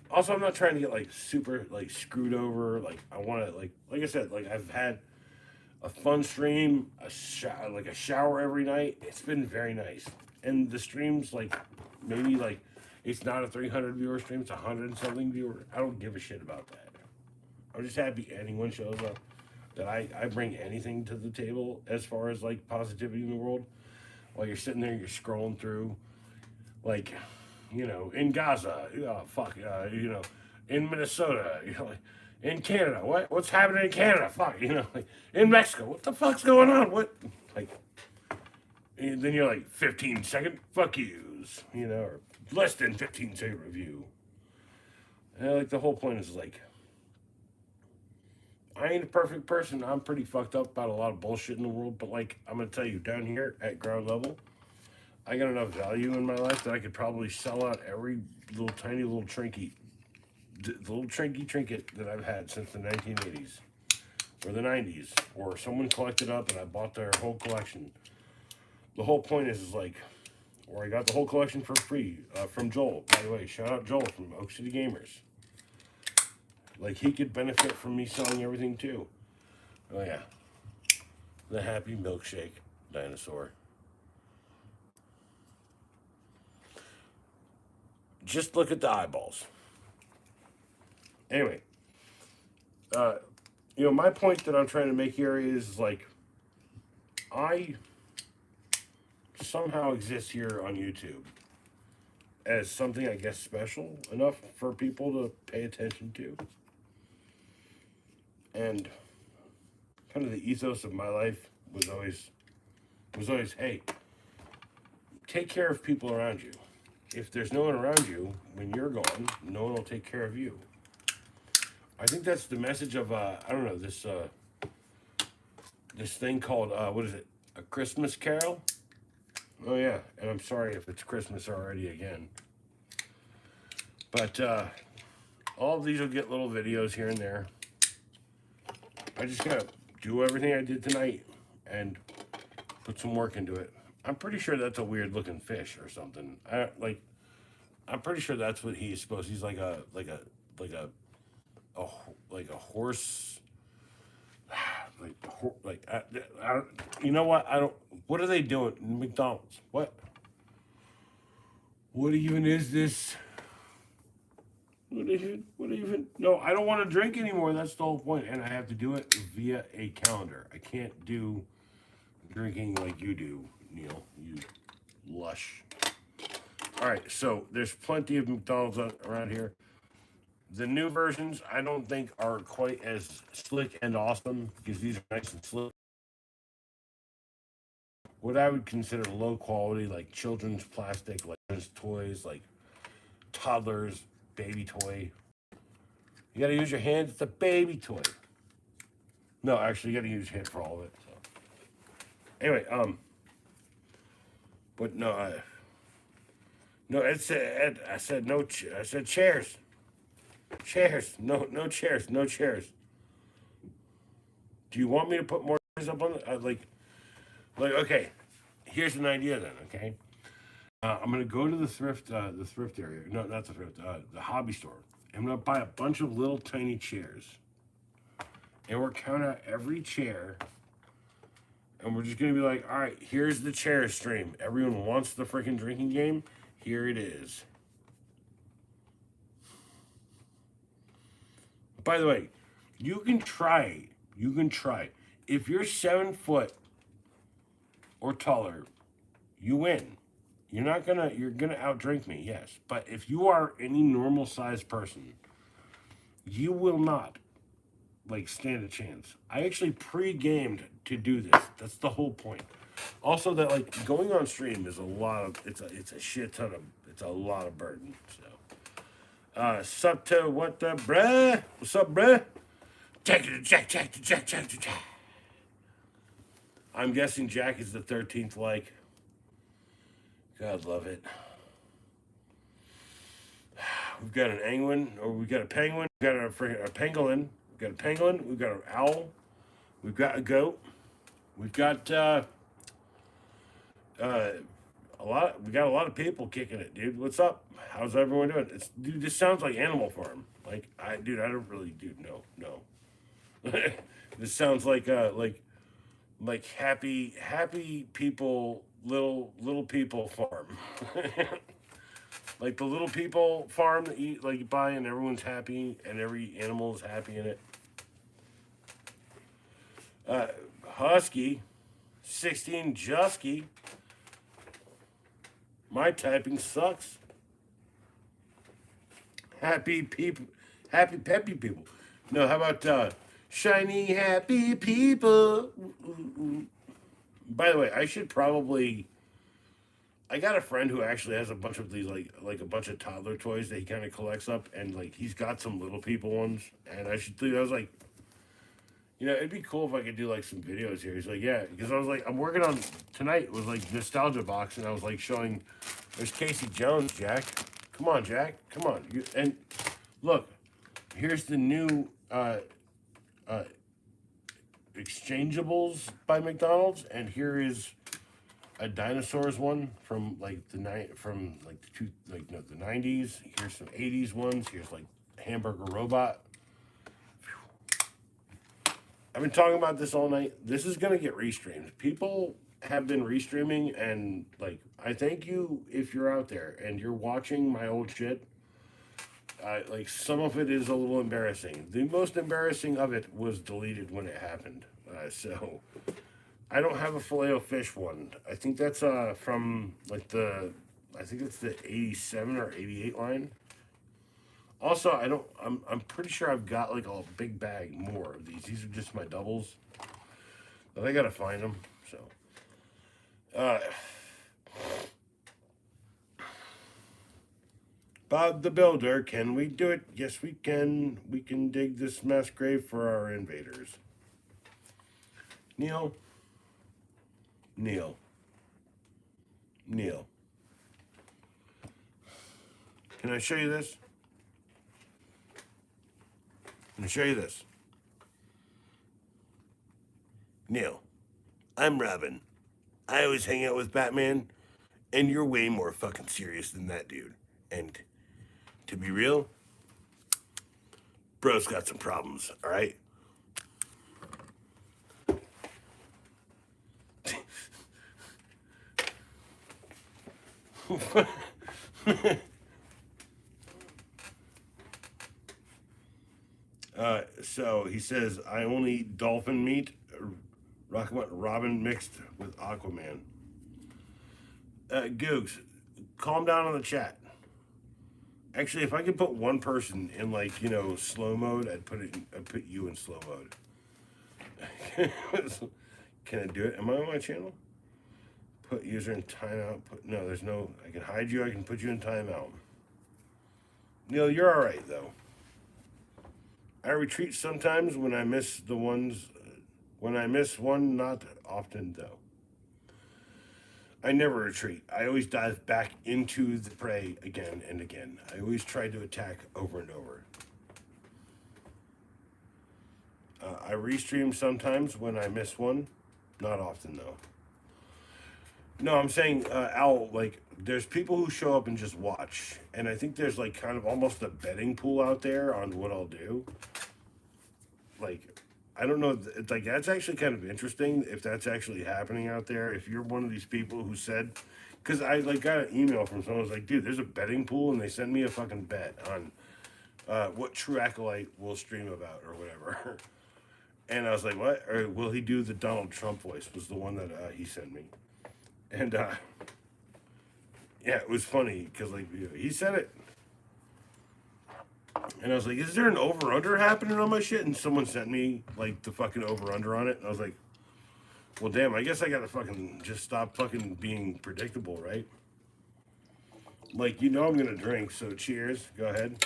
[SPEAKER 1] Also, I'm not trying to get like super like screwed over. Like I want to like I said, like I've had a fun stream, like a shower every night. It's been very nice, and the streams like maybe like it's not a 300 viewer stream. It's 100 and something viewer. I don't give a shit about that. I'm just happy anyone shows up. That I bring anything to the table as far as like positivity in the world. While you're sitting there, you're scrolling through, like, you know, in Gaza, you know, in Minnesota, you know, like, in Canada, what's happening in Canada? Fuck, you know, like in Mexico, what the fuck's going on? What, like, and then you're like 15-second fuck yous, you know, or less than 15-second review. And like the whole point is like, I ain't a perfect person. I'm pretty fucked up about a lot of bullshit in the world, but like I'm gonna tell you, down here at ground level, I got enough value in my life that I could probably sell out every little tiny little trinket, the little trinket that I've had since the 1980s or the 90s, or someone collected up and I bought their whole collection. The whole point is like, or I got the whole collection for free from Joel. By the way, shout out Joel from Oak City Gamers. Like, he could benefit from me selling everything too. Oh yeah, the Happy Milkshake dinosaur. Just look at the eyeballs. Anyway, my point that I'm trying to make here is, like, I somehow exist here on YouTube as something, I guess, special enough for people to pay attention to. And kind of the ethos of my life was always, hey, take care of people around you. If there's no one around you when you're gone, no one will take care of you. I think that's the message of I don't know, this thing called what is it? A Christmas Carol? Oh yeah, and I'm sorry if it's Christmas already again. But all of these will get little videos here and there. I just gotta do everything I did tonight and put some work into it. I'm pretty sure that's a weird looking fish or something. I'm pretty sure that's what he's supposed. He's like a horse. You know what? I don't. What are they doing? McDonald's. What? What even is this? What even? No, I don't want to drink anymore. That's the whole point, and I have to do it via a calendar. I can't do drinking like you do, Neil. You lush. All right, so there's plenty of McDonald's around here. The new versions, I don't think, are quite as slick and awesome because these are nice and slick. What I would consider low quality, like children's plastic, like toys, like toddlers, baby toy. You got to use your hands. It's a baby toy. No, actually, you got to use your hand for all of it. So, anyway, but no, no. I said no. I said chairs. Chairs. No chairs. No chairs. Do you want me to put more chairs up on the, like, okay, here's an idea then, okay? I'm gonna go to the thrift area. No, not the thrift, the hobby store. I'm gonna buy a bunch of little tiny chairs. And we're counting out every chair. And we're just gonna be like, all right, here's the chair stream. Everyone wants the freaking drinking game. Here it is. By the way, you can try. If you're 7 foot or taller, you win. You're gonna outdrink me, yes. But if you are any normal sized person, you will not stand a chance. I actually pre-gamed to do this. That's the whole point. Also, that going on stream is a lot of it's a shit ton of it's a lot of burden. So, sup to what the bruh? What's up, bruh? Jack. I'm guessing Jack is the 13th like. God love it. We've got an angler, or we've got a penguin, we've got a pangolin, we've got a penguin, we've got an owl, we've got a goat, we've got we got a lot of people kicking it, dude. What's up? How's everyone doing? Dude, this sounds like Animal Farm. I don't really, no. This sounds like happy people, little people farm. Like the little people farm that you buy and everyone's happy and every animal is happy in it. Husky, 16 Jusky. My typing sucks. Happy peppy people. No, how about shiny happy people? By the way, I should probably. I got a friend who actually has a bunch of these like a bunch of toddler toys that he kind of collects up, and he's got some little people ones. And I was like, it'd be cool if I could do some videos here. He's like, yeah, because I was like, I'm working on tonight was nostalgia box, and I was showing. There's Casey Jones, Jack. Come on, Jack. Come on. And look, here's the new exchangeables by McDonald's, and here is a dinosaurs one from like the the 90s. Here's some 80s ones. Here's like Hamburger Robot. I've been talking about this all night. This is gonna get restreamed. People have been restreaming, and like I thank you if you're out there and you're watching my old shit. Like some of it is a little embarrassing. The most embarrassing of it was deleted when it happened. So I don't have a Filet-O-Fish one. I think that's from like I think it's the 87 or 88 line. Also, I'm pretty sure I've got like a big bag more of these. These are just my doubles. But I gotta find them. So Bob the Builder, can we do it? Yes, we can. We can dig this mass grave for our invaders. Neil. Neil. Neil. Can I show you this? Can I show you this? Neil, I'm Robin. I always hang out with Batman, and you're way more fucking serious than that dude. And to be real, bro's got some problems, all right? So he says, I only eat dolphin meat, Robin mixed with Aquaman. Googs, calm down on the chat. Actually, if I could put one person in like, slow mode, I'd put you in slow mode. Can I do it? Am I on my channel? Put user in timeout. No, there's no. I can hide you. I can put you in timeout. Neil, you're all right though. I retreat sometimes when I miss the ones. When I miss one, not often though. I never retreat. I always dive back into the prey again and again. I always try to attack over and over. I restream sometimes when I miss one, not often though. No, I'm saying, Owl, like, there's people who show up and just watch. And I think there's, like, kind of almost a betting pool out there on what I'll do. Like, I don't know. Like, that's actually kind of interesting if that's actually happening out there. If you're one of these people who said, because I, like, got an email from someone who was like, dude, there's a betting pool, and they sent me a fucking bet on what True Acolyte will stream about or whatever. And I was like, what? Or will he do the Donald Trump voice? Was the one that he sent me. And, yeah, it was funny because, like, he said it. And I was like, is there an over-under happening on my shit? And someone sent me, like, the fucking over-under on it. And I was like, well, damn, I guess I gotta fucking just stop fucking being predictable, right? Like, I'm gonna drink, so cheers. Go ahead.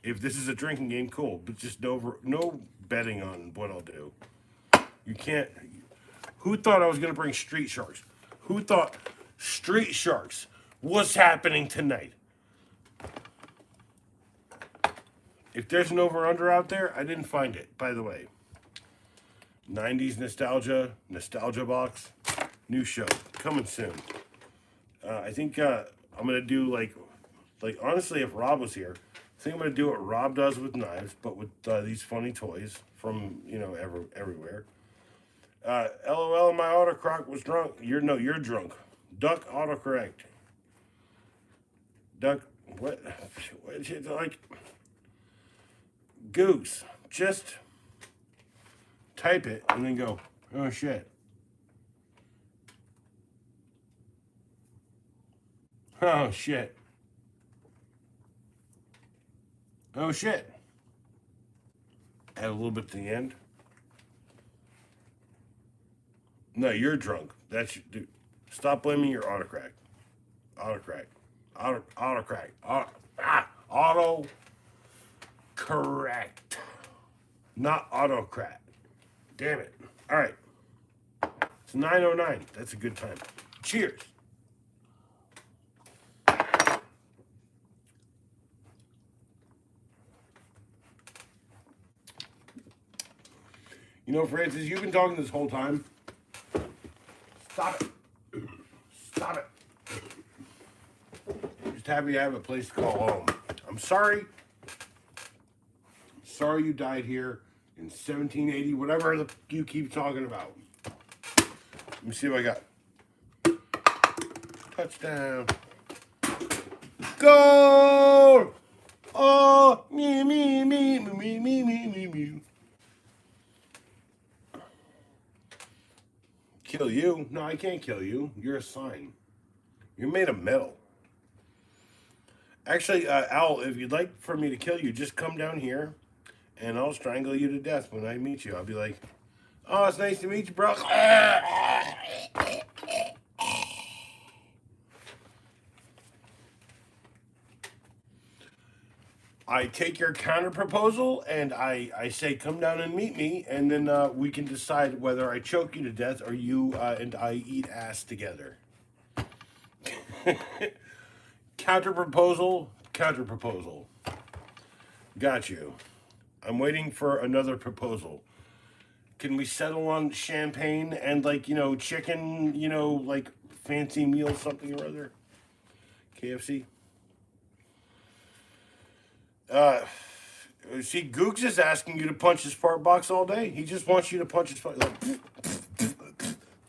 [SPEAKER 1] If this is a drinking game, cool. But just no betting on what I'll do. You can't... Who thought I was gonna bring Street Sharks? Who thought Street Sharks was happening tonight? If there's an over-under out there, I didn't find it, by the way. 90s nostalgia box, new show, coming soon. I think I'm going to do, like honestly, if Rob was here, I think I'm going to do what Rob does with knives, but with these funny toys from, everywhere. LOL, my autocorrect was drunk. You're drunk. Duck autocorrect. Duck, what is it like? Goose, just type it and then go, oh shit. Oh shit. Oh shit. Add a little bit to the end. No, you're drunk. That's dude. Stop blaming your autocorrect. Autocorrect. Auto correct. Not autocrat. Damn it. All right. It's 9:09. That's a good time. Cheers. Francis, you've been talking this whole time. Stop it. Stop it. Just happy to have a place to call home. I'm sorry. Sorry you died here in 1780, whatever you keep talking about. Let me see what I got. Touchdown. Goal! Oh, me, me, me, me, me, me, me, me. Kill you? No, I can't kill you. You're a sign. You're made of metal. Actually, Al, if you'd like for me to kill you, just come down here, and I'll strangle you to death when I meet you. I'll be like, oh, it's nice to meet you, bro. I take your counter proposal and I say, come down and meet me, and then we can decide whether I choke you to death or you and I eat ass together. Counter proposal, counter proposal. Got you. I'm waiting for another proposal. Can we settle on champagne and, like, chicken, like fancy meal, something or other? KFC? See, Googs is asking you to punch his fart box all day. He just wants you to punch his fart. Like,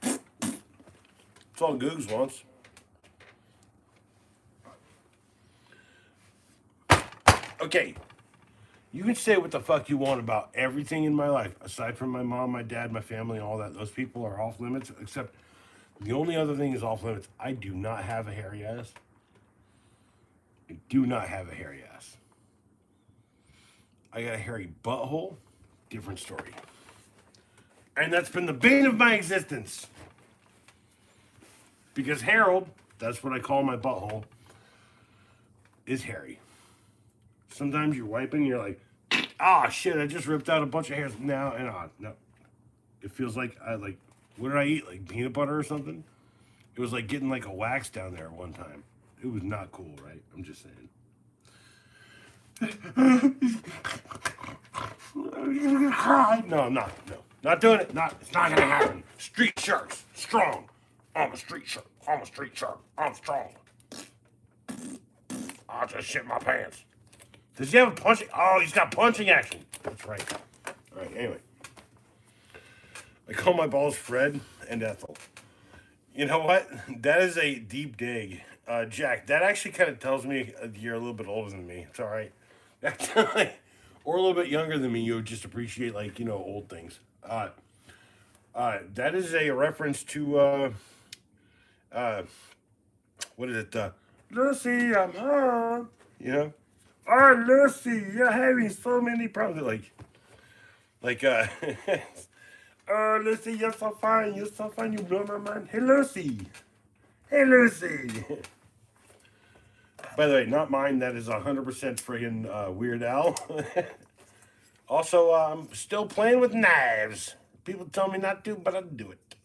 [SPEAKER 1] that's all Googs wants. Okay, you can say what the fuck you want about everything in my life, aside from my mom, my dad, my family, and all that. Those people are off limits, except the only other thing is off limits. I do not have a hairy ass. I do not have a hairy ass. I got a hairy butthole, different story. And that's been the bane of my existence. Because Harold, that's what I call my butthole, is hairy. Sometimes you're wiping and you're like, ah, shit, I just ripped out a bunch of hairs now. And no. It feels like, what did I eat? Like peanut butter or something? It was like getting like a wax down there one time. It was not cool, right? I'm just saying. No, I'm not. No, not doing it. It's not gonna happen. Street sharks, strong. I'm a street shark. I'm a street shark. I'm strong. I'll just shit my pants. Does he have a punching? Oh, he's got punching action. That's right. All right. Anyway, I call my balls Fred and Ethel. You know what? That is a deep dig, Jack. That actually kind of tells me you're a little bit older than me. It's all right. Or a little bit younger than me, you would just appreciate, like, old things. That is a reference to, what is it? Lucy, I'm home. Oh, Lucy, you're having so many problems. Oh, Lucy, you're so fine. You're so fine. You blow my mind. Hey, Lucy. Hey, Lucy. By the way, not mine. That is 100% friggin' Weird Al. Also, I'm still playing with knives. People tell me not to, but I do it.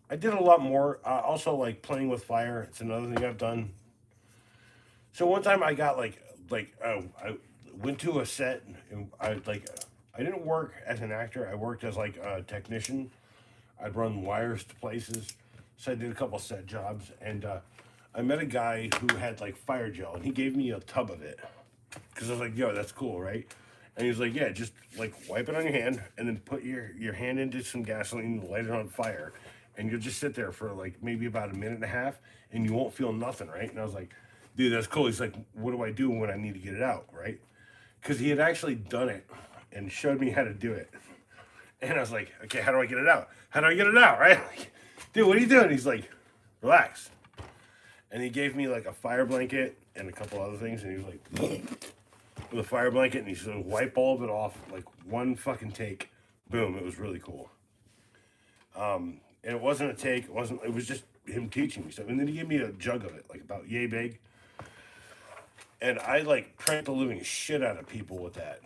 [SPEAKER 1] I did a lot more. Also, like playing with fire. It's another thing I've done. So one time I got I went to a set and I didn't work as an actor. I worked as like a technician. I'd run wires to places. So I did a couple set jobs, and I met a guy who had like fire gel, and he gave me a tub of it because I was like, "Yo, that's cool, right?" And he was like, "Yeah, just like wipe it on your hand, and then put your hand into some gasoline, light it on fire, and you'll just sit there for like maybe about a minute and a half, and you won't feel nothing, right?" And I was like, "Dude, that's cool." He's like, "What do I do when I need to get it out, right?" Because he had actually done it and showed me how to do it, and I was like, "Okay, how do I get it out? How do I get it out, right?" Like, dude, what are you doing? He's like, "Relax." And he gave me like a fire blanket and a couple other things, and he was like, with a fire blanket, and he said, wipe all of it off, like one fucking take. Boom, it was really cool. And it wasn't a take, it was just him teaching me stuff. And then he gave me a jug of it, like about yay big. And I like pranked the living shit out of people with that.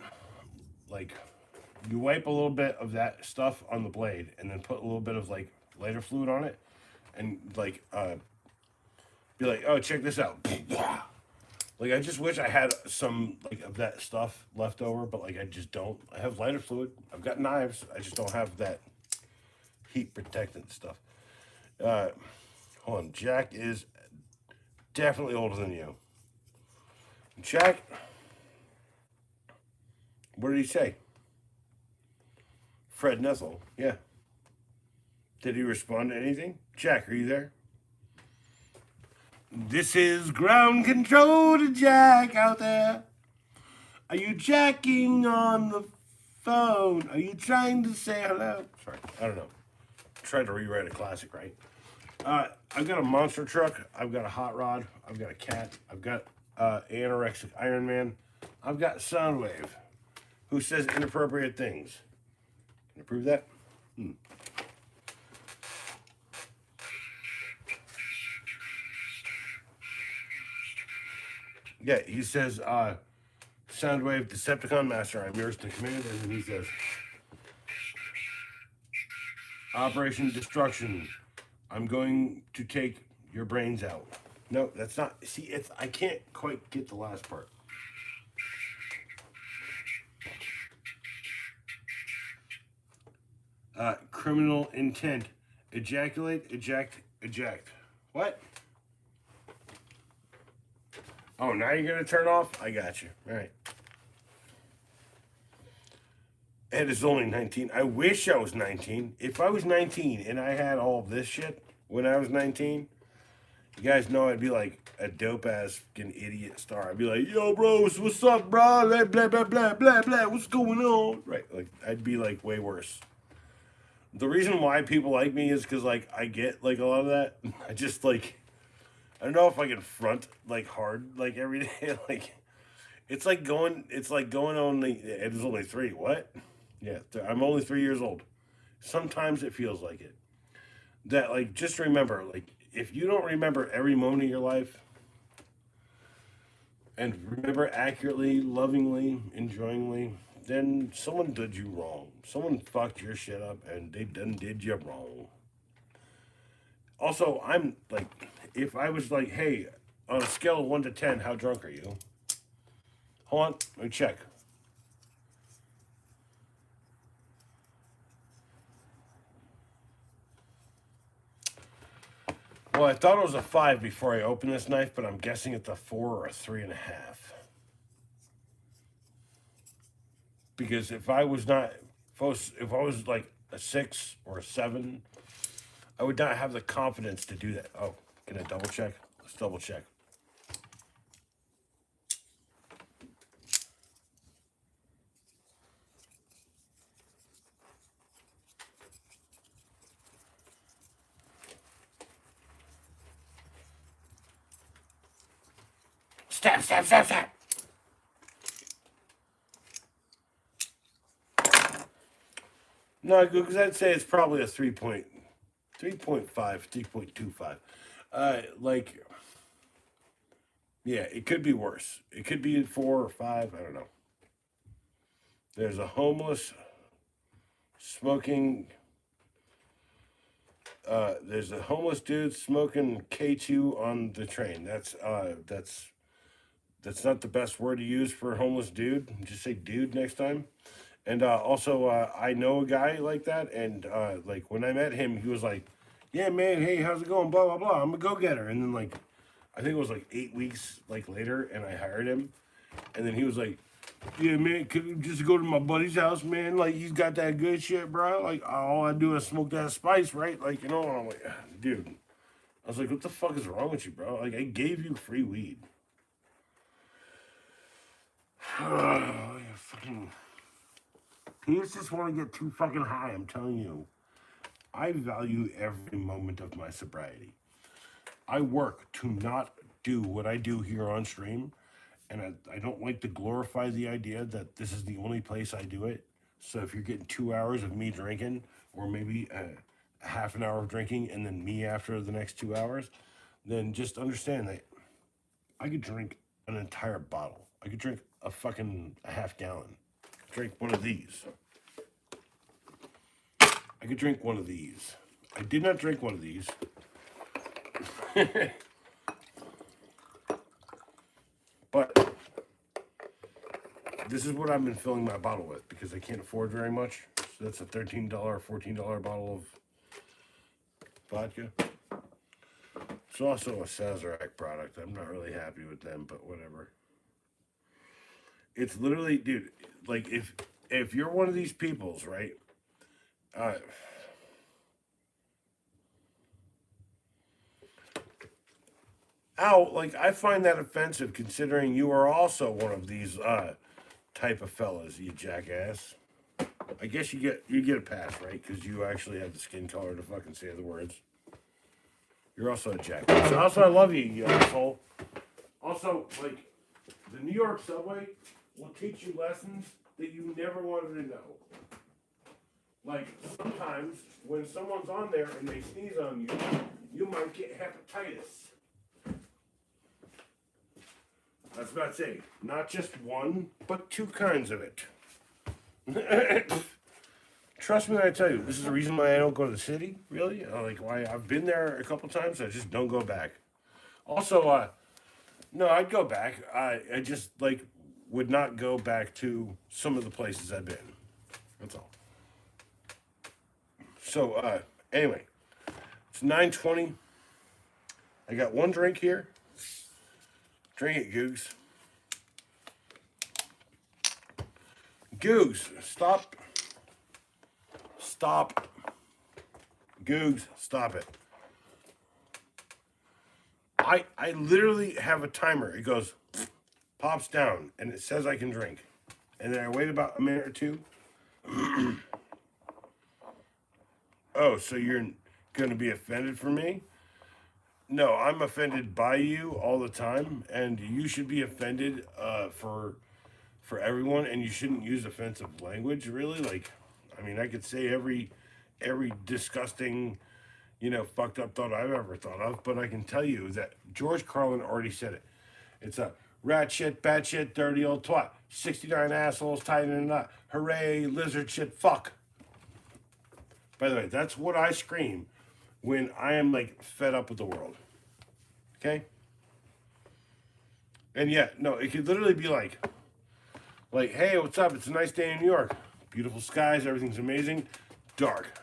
[SPEAKER 1] Like, you wipe a little bit of that stuff on the blade, and then put a little bit of like lighter fluid on it, and like, be like, oh, check this out. Like, I just wish I had some like of that stuff left over, but like I just don't. I have lighter fluid. I've got knives. I just don't have that heat protectant stuff. Hold on. Jack is definitely older than you. Jack, what did he say? Fred Nessel. Yeah. Did he respond to anything? Jack, are you there? This is ground control to Jack out there. Are you jacking on the phone? Are you trying to say hello? Sorry, I don't know. Tried to rewrite a classic, right? I've got a monster truck. I've got a hot rod. I've got a cat. I've got anorexic Iron Man. I've got Soundwave, who says inappropriate things. Can you prove that? Yeah, he says, Soundwave, Decepticon Master, I'm yours to command. And then he says, Operation Destruction, I'm going to take your brains out. No, that's not. See, it's I can't quite get the last part. Criminal intent. Ejaculate, eject. What? Oh, now you're going to turn off? I got you. All right. Ed is only 19. I wish I was 19. If I was 19 and I had all of this shit when I was 19, you guys know I'd be like a dope ass fucking idiot star. I'd be like, yo, bros, what's up, bro? Blah, blah, blah, blah, blah, blah. What's going on? Right. Like, I'd be like way worse. The reason why people like me is because, like, I get like a lot of that. I just like, I don't know if I can front like hard like every day. Like, it's like going only, it is only 3. What? Yeah, I'm only 3 years old. Sometimes it feels like it. That, like, just remember, like, if you don't remember every moment of your life and remember accurately, lovingly, enjoyingly, then someone did you wrong. Someone fucked your shit up and they done did you wrong. Also, I'm like, if I was like, hey, on a scale of 1 to 10, how drunk are you? Hold on, let me check. Well, I thought it was a 5 before I opened this knife, but I'm guessing it's a 4 or a 3.5. Because if I was not, if I was like a 6 or a 7, I would not have the confidence to do that. Oh, can I double check? Let's double check. Stop. No, because I'd say it's probably a 3.5, 3.25. Like, yeah, it could be worse. It could be 4 or 5. I don't know. There's a homeless smoking. There's a homeless dude smoking K2 on the train. That's not the best word to use for a homeless dude. Just say dude next time. And also, I know a guy like that, and like when I met him, he was like, "Yeah, man, hey, how's it going? Blah blah blah. I'm a go-getter." And then like, I think it was like 8 weeks like later, and I hired him, and then he was like, "Yeah, man, could you just go to my buddy's house, man? Like he's got that good shit, bro. Like all I do is smoke that spice, right? Like you know." And I'm like, "Dude," I was like, "What the fuck is wrong with you, bro? Like I gave you free weed." Fucking. He just want to get too fucking high. I'm telling you. I value every moment of my sobriety. I work to not do what I do here on stream, and I don't like to glorify the idea that this is the only place I do it. So if you're getting 2 hours of me drinking, or maybe a half an hour of drinking, and then me after the next 2 hours, then just understand that I could drink an entire bottle. I could drink a half gallon. Drink one of these. I could drink one of these. I did not drink one of these. But this is what I've been filling my bottle with because I can't afford very much. So that's a $13, $14 bottle of vodka. It's also a Sazerac product. I'm not really happy with them, but whatever. It's literally, dude, like if you're one of these peoples, right? Uh, like I find that offensive considering you are also one of these type of fellas, you jackass. I guess you get a pass, right? Because you actually have the skin color to fucking say the words. You're also a jackass. Also, I love you, you asshole. Also, like, the New York subway will teach you lessons that you never wanted to know. Like, sometimes when someone's on there and they sneeze on you, you might get hepatitis. I was about to say, not just one, but two kinds of it. Trust me when I tell you, this is the reason why I don't go to the city, really. Like, why I've been there a couple times, I just don't go back. Also, no, I'd go back. I just, like, would not go back to some of the places I've been. That's all. So, anyway, it's 9:20. I got one drink here. Drink it, Googs. Googs, stop. Stop. Googs, stop it. I literally have a timer. It goes, pops down, and it says I can drink. And then I wait about a minute or two. Oh, so you're going to be offended for me? No, I'm offended by you all the time, and you should be offended for everyone, and you shouldn't use offensive language. Really, like, I mean, I could say every disgusting, fucked up thought I've ever thought of, but I can tell you that George Carlin already said it. It's a rat shit, bad shit, dirty old twat. 69 assholes tied in a knot. Hooray, lizard shit, fuck. By the way, that's what I scream when I am like fed up with the world. Okay? And yeah, no, it could literally be like, hey, what's up? It's a nice day in New York. Beautiful skies, everything's amazing. Dark.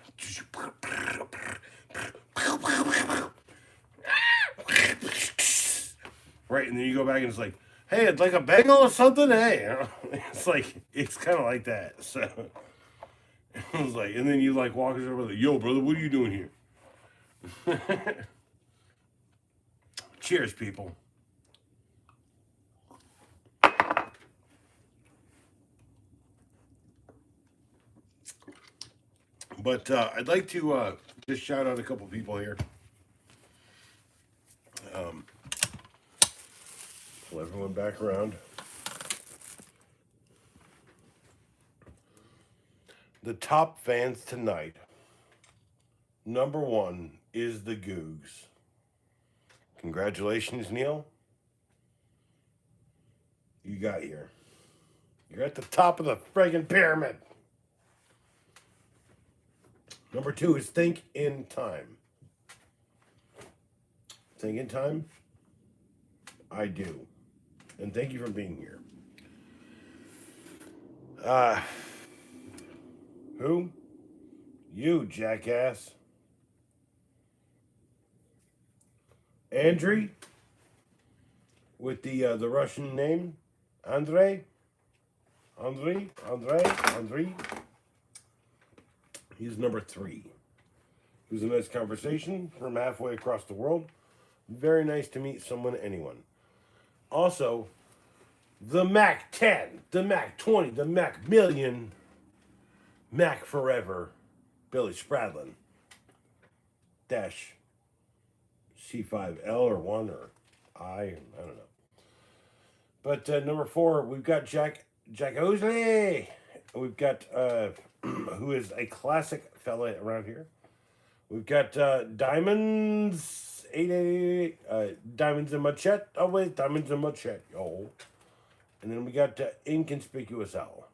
[SPEAKER 1] Right, and then you go back and it's like, hey, it's like a bagel or something, hey. It's like, it's kind of like that. So, it was like, and then you like walk over like, yo, brother, what are you doing here? Cheers, people. But I'd like to just shout out a couple people here. Pull everyone back around. The top fans tonight, number one is the Googs. Congratulations, Neil. You got here. You're at the top of the friggin' pyramid. Number two is Think in Time. Think in Time? I do. And thank you for being here. Who? You, jackass. Andrei? With the Russian name? Andrei? He's number three. It was a nice conversation from halfway across the world. Very nice to meet someone, anyone. Also, the Mac 10, the Mac 20, the Mac Million, Mac Forever, Billy Spradlin, dash C5L or 1 or I don't know. But number four, we've got Jack Osley. We've got, who is a classic fella around here. We've got Diamonds, 888, Diamonds and Machete. Always Diamonds and Machete, yo. And then we got Inconspicuous Owl.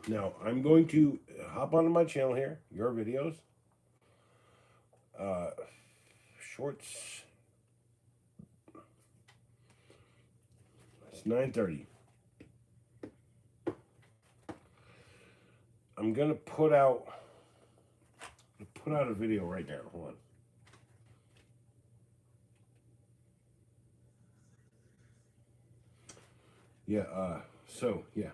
[SPEAKER 1] Now, I'm going to hop onto my channel here, your videos. Shorts. It's 9:30. I'm going to put out put out a video right now. Hold on. Yeah, so, yeah.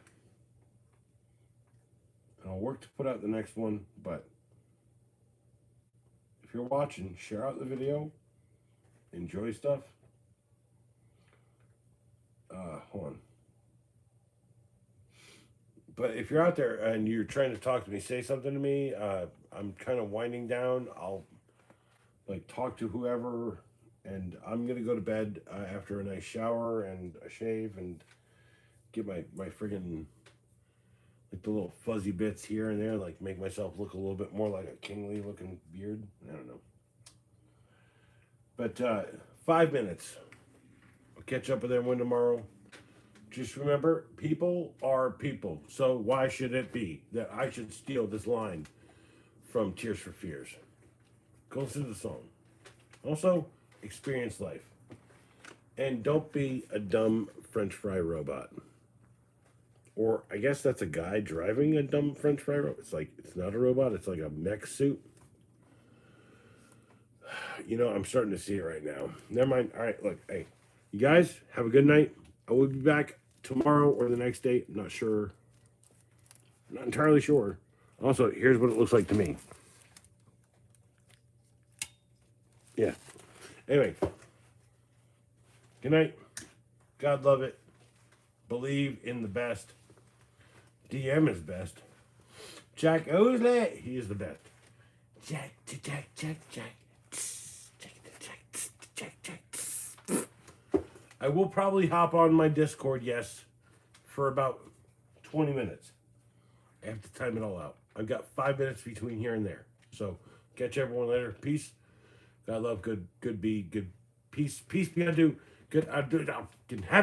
[SPEAKER 1] I'll work to put out the next one, but if you're watching, share out the video. Enjoy stuff. Hold on. But if you're out there and you're trying to talk to me, say something to me. I'm kind of winding down. I'll like talk to whoever, and I'm gonna go to bed after a nice shower and a shave and get my friggin' like the little fuzzy bits here and there, like make myself look a little bit more like a kingly looking beard. I don't know. But 5 minutes. I'll catch up with everyone tomorrow. Just remember, people are people. So why should it be that I should steal this line from Tears for Fears? Go listen to the song. Also, experience life. And don't be a dumb French fry robot. Or I guess that's a guy driving a dumb French fry robot. It's like, it's not a robot. It's like a mech suit. You know, I'm starting to see it right now. Never mind. All right, look. Hey, you guys, have a good night. I will be back tomorrow or the next day. I'm not sure. I'm not entirely sure. Also, here's what it looks like to me. Yeah. Anyway. Good night. God love it. Believe in the best. DM is best. Jack Osley, he is the best. Jack. I will probably hop on my Discord, yes, for about 20 minutes. I have to time it all out. I've got 5 minutes between here and there. So catch everyone later. Peace. God love, good be, good peace. Peace be unto, good have